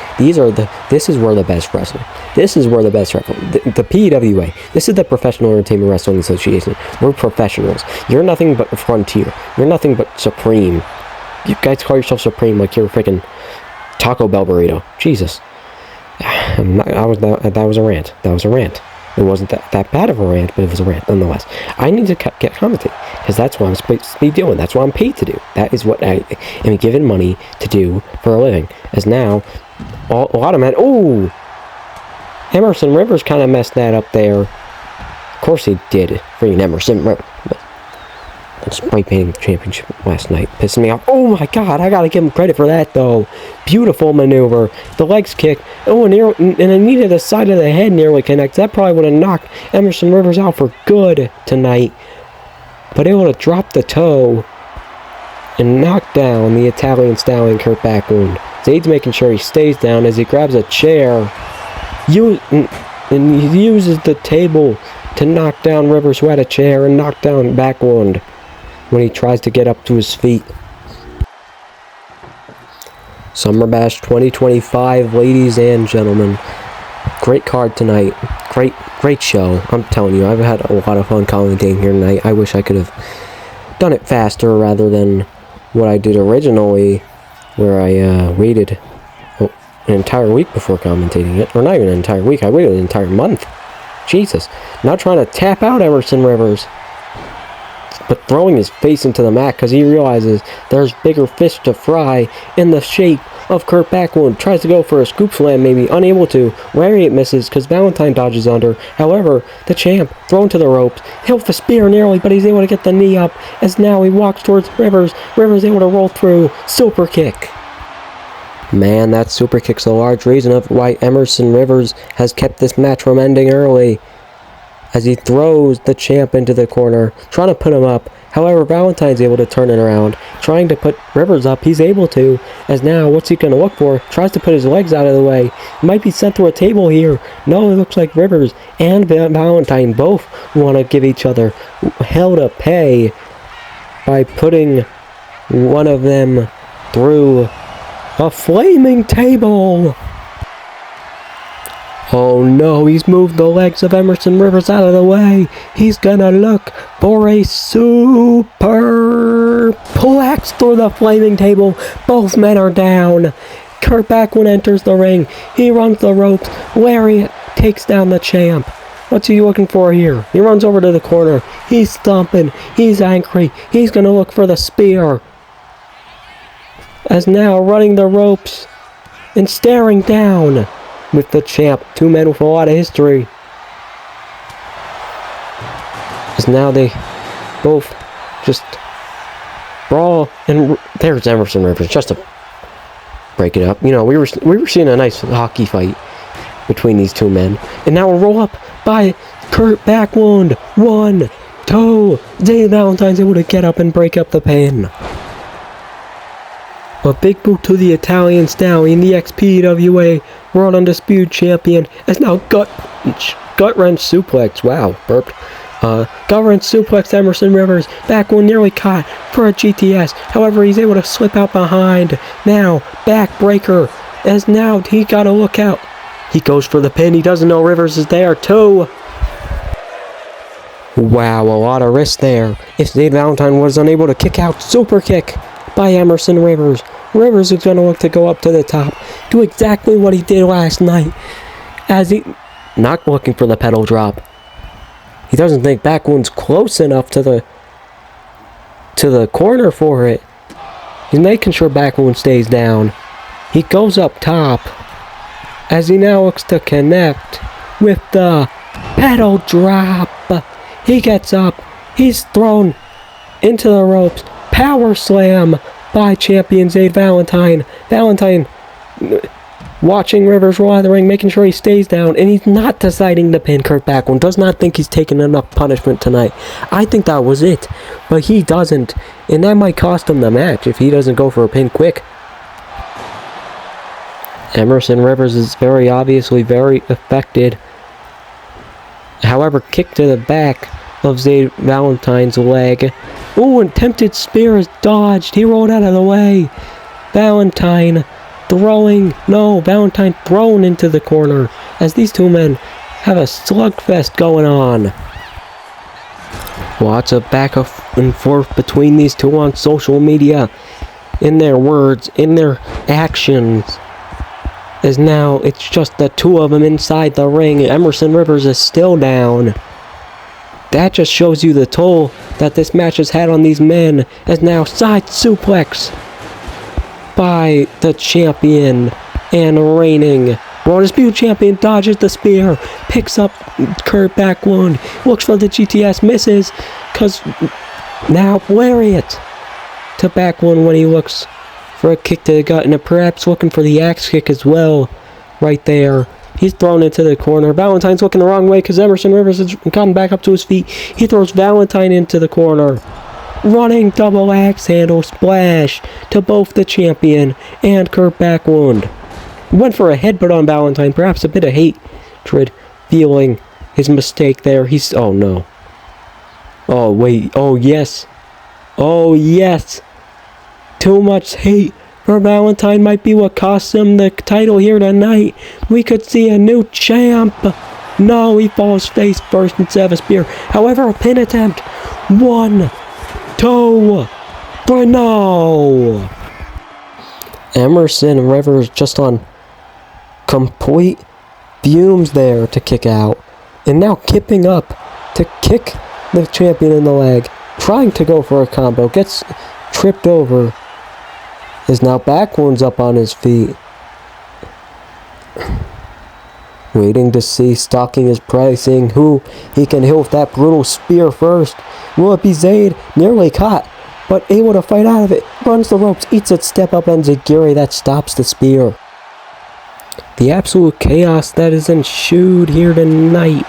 this is where the best wrestling. This is where the best wrestling. The PWA. This is the Professional Entertainment Wrestling Association. We're professionals. You're nothing but Frontier. You're nothing but Supreme. You guys call yourself Supreme like you're a freaking Taco Bell burrito. Jesus. That was a rant. That was a rant. It wasn't that bad of a rant, but it was a rant nonetheless. I need to get commentating, because that's what I'm supposed to be doing. That's what I'm paid to do. That is what I am given money to do for a living. As now, a lot of men... Oh! Emerson Rivers kind of messed that up there. Of course he did. Freaking Emerson Rivers. Spray painting championship last night, pissing me off. Oh my God, I gotta give him credit for that though. Beautiful maneuver. The legs kick. Oh, and I needed the side of the head nearly connect. That probably would have knocked Emerson Rivers out for good tonight. But it would have dropped the toe and knocked down the Italian Stallion Kurt Backlund. Zayd's making sure he stays down as he grabs a chair. And he uses the table to knock down Rivers, who had a chair, and knock down Backlund when he tries to get up to his feet. Summer Bash 2025, ladies and gentlemen. Great card tonight. Great show. I'm telling you, I've had a lot of fun commentating here tonight. I wish I could have done it faster rather than what I did originally, where I waited an entire week before commentating it. Or not even an entire week, I waited an entire month. Jesus. Not trying to tap out Emerson Rivers, but throwing his face into the mat because he realizes there's bigger fish to fry in the shape of Kurt Backlund. Tries to go for a scoop slam, maybe unable to. Lariat misses because Valentine dodges under. However, the champ thrown to the ropes. He'll the spear nearly, but he's able to get the knee up as now he walks towards Rivers. Rivers able to roll through. Super kick. Man, that super kick's a large reason of why Emerson Rivers has kept this match from ending early, as he throws the champ into the corner, trying to put him up. However, Valentine's able to turn it around, trying to put Rivers up. He's able to, as now, what's he going to look for? Tries to put his legs out of the way. Might be sent through a table here. No, it looks like Rivers and Valentine both want to give each other hell to pay by putting one of them through a flaming table. Oh no, he's moved the legs of Emerson Rivers out of the way. He's gonna look for a superplex through the flaming table. Both men are down. Kurt Backlund enters the ring. He runs the ropes. Lariat takes down the champ. What's he looking for here? He runs over to the corner. He's stomping. He's angry. He's gonna look for the spear. As now running the ropes and staring down with the champ. Two men with a lot of history. As now they both just brawl, and there's Emerson Rivers just to break it up. You know, we were seeing a nice hockey fight between these two men, and now a roll up by Kurt Backlund. 1, 2. Dave Valentine's able to get up and break up the pin. A big boot to the Italian Stallion, the XPWA World Undisputed Champion, as now gut wrench suplex. Wow, burped. Gut wrench suplex Emerson Rivers. Backlund nearly caught for a GTS. However, he's able to slip out behind. Now, backbreaker. As now, he gotta look out. He goes for the pin. He doesn't know Rivers is there, too. Wow, a lot of risk there. If Dave Valentine was unable to kick out, super kick by Emerson Rivers. Rivers is going to look to go up to the top, do exactly what he did last night, as he not looking for the pedal drop. He doesn't think Backlund's close enough to the corner for it. He's making sure Backlund stays down. He goes up top, as he now looks to connect with the pedal drop. He gets up. He's thrown into the ropes. Power slam by champion Dave Valentine. Valentine watching Rivers roll out of the ring, making sure he stays down, and he's not deciding to pin Kurt Backlund. Does not think he's taken enough punishment tonight. I think that was it, but he doesn't, and that might cost him the match if he doesn't go for a pin quick. Emerson Rivers is very obviously very affected. However, kick to the back of Dave Valentine's leg. Ooh, attempted spear is dodged. He rolled out of the way. Valentine thrown into the corner as these two men have a slugfest going on. Lots of back and forth between these two on social media, in their words, in their actions. As now it's just the two of them inside the ring. Emerson Rivers is still down. That just shows you the toll that this match has had on these men, as now side suplex by the champion and reigning World Undisputed Champion. Dodges the spear, picks up Kurt Backlund, looks for the GTS, misses, because now lariat to Backlund when he looks for a kick to the gut, and perhaps looking for the axe kick as well right there. He's thrown into the corner. Valentine's looking the wrong way because Emerson Rivers has gotten back up to his feet. He throws Valentine into the corner. Running double axe handle splash to both the champion and Kurt Backlund. Went for a headbutt on Valentine. Perhaps a bit of hatred feeling his mistake there. Oh no. Oh wait. Oh yes. Oh yes. Too much hate for Valentine might be what costs him the title here tonight. We could see a new champ. No, he falls face first instead of a spear. However, a pin attempt. 1, 2, 3, no! Emerson Rivers just on complete fumes there to kick out. And now kipping up to kick the champion in the leg. Trying to go for a combo. Gets tripped over. Is now backwards up on his feet. Waiting to see, stalking his prey, seeing who he can hit with that brutal spear first. Will it be Zayd? Nearly caught, but able to fight out of it. Runs the ropes, eats it, step up on Zagiri that stops the spear. The absolute chaos that is ensued here tonight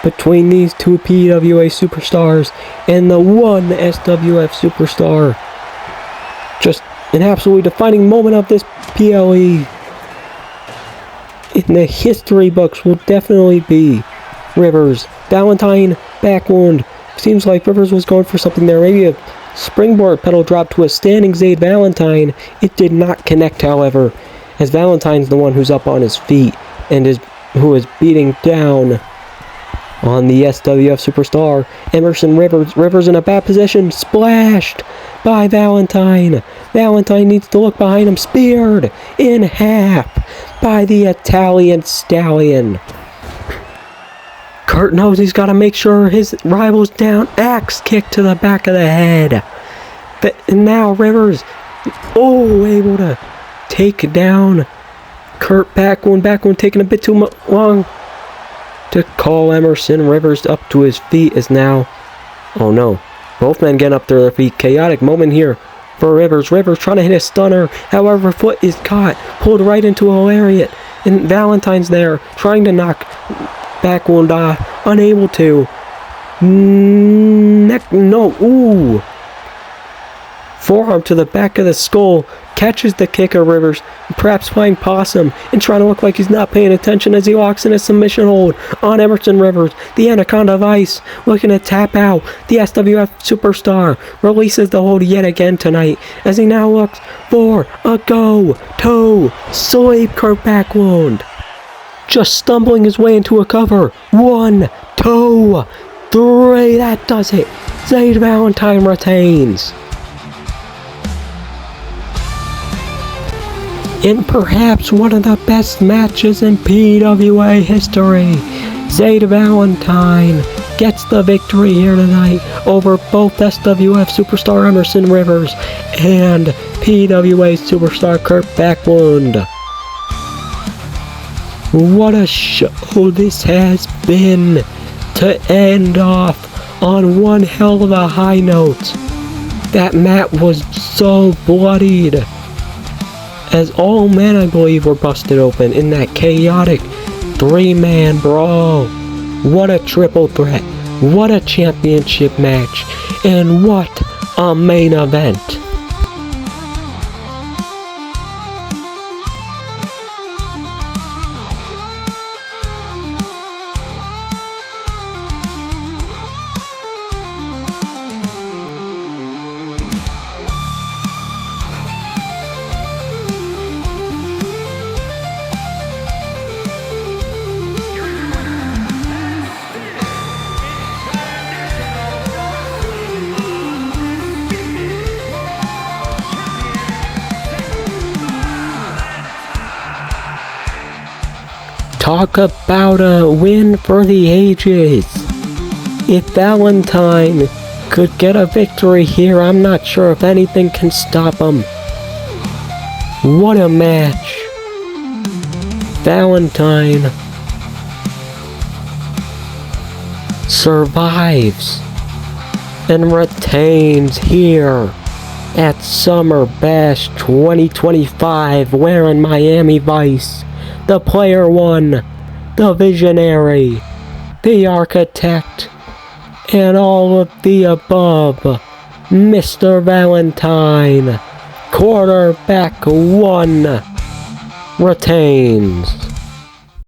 between these two PWA superstars and the one SWF superstar. Just an absolutely defining moment of this PLE. In the history books will definitely be Rivers. Valentine, back wound. Seems like Rivers was going for something there. Maybe a springboard pedal drop to a standing Zayd Valentine. It did not connect, however, as Valentine's the one who's up on his feet and who is beating down on the SWF superstar. Emerson Rivers. Rivers in a bad position. Splashed by Valentine. Valentine needs to look behind him. Speared in half by the Italian Stallion. Kurt knows he's got to make sure his rival's down. Axe kick to the back of the head. But now Rivers, able to take down Kurt. Back one, taking a bit too long to call Emerson Rivers up to his feet is now. Oh no. Both men getting up to their feet. Chaotic moment here for Rivers. Rivers trying to hit a stunner. However, foot is caught. Pulled right into a lariat. And Valentine's there. Trying to knock back one off. Unable to. No. Ooh. Forearm to the back of the skull. Catches the kick of Rivers. Perhaps playing possum. And trying to look like he's not paying attention as he locks in a submission hold on Emerson Rivers. The Anaconda of Ice looking to tap out. The SWF superstar releases the hold yet again tonight as he now looks for a go-to sleep Kurt back wound. Just stumbling his way into a cover. 1, 2, 3. That does it. Zayd Valentine retains. In perhaps one of the best matches in PWA history, Zayd Valentine gets the victory here tonight over both SWF superstar Emerson Rivers and PWA superstar Kurt Backlund. What a show this has been to end off on one hell of a high note. That mat was so bloodied, as all men, I believe, were busted open in that chaotic 3-man brawl. What a triple threat. What a championship match. And what a main event. Talk about a win for the ages. If Valentine could get a victory here, I'm not sure if anything can stop him. What a match. Valentine survives and retains here at Summer Bash 2025 wearing Miami Vice. The player one, the visionary, the architect, and all of the above, Mr. Valentine, quarterback one, retains.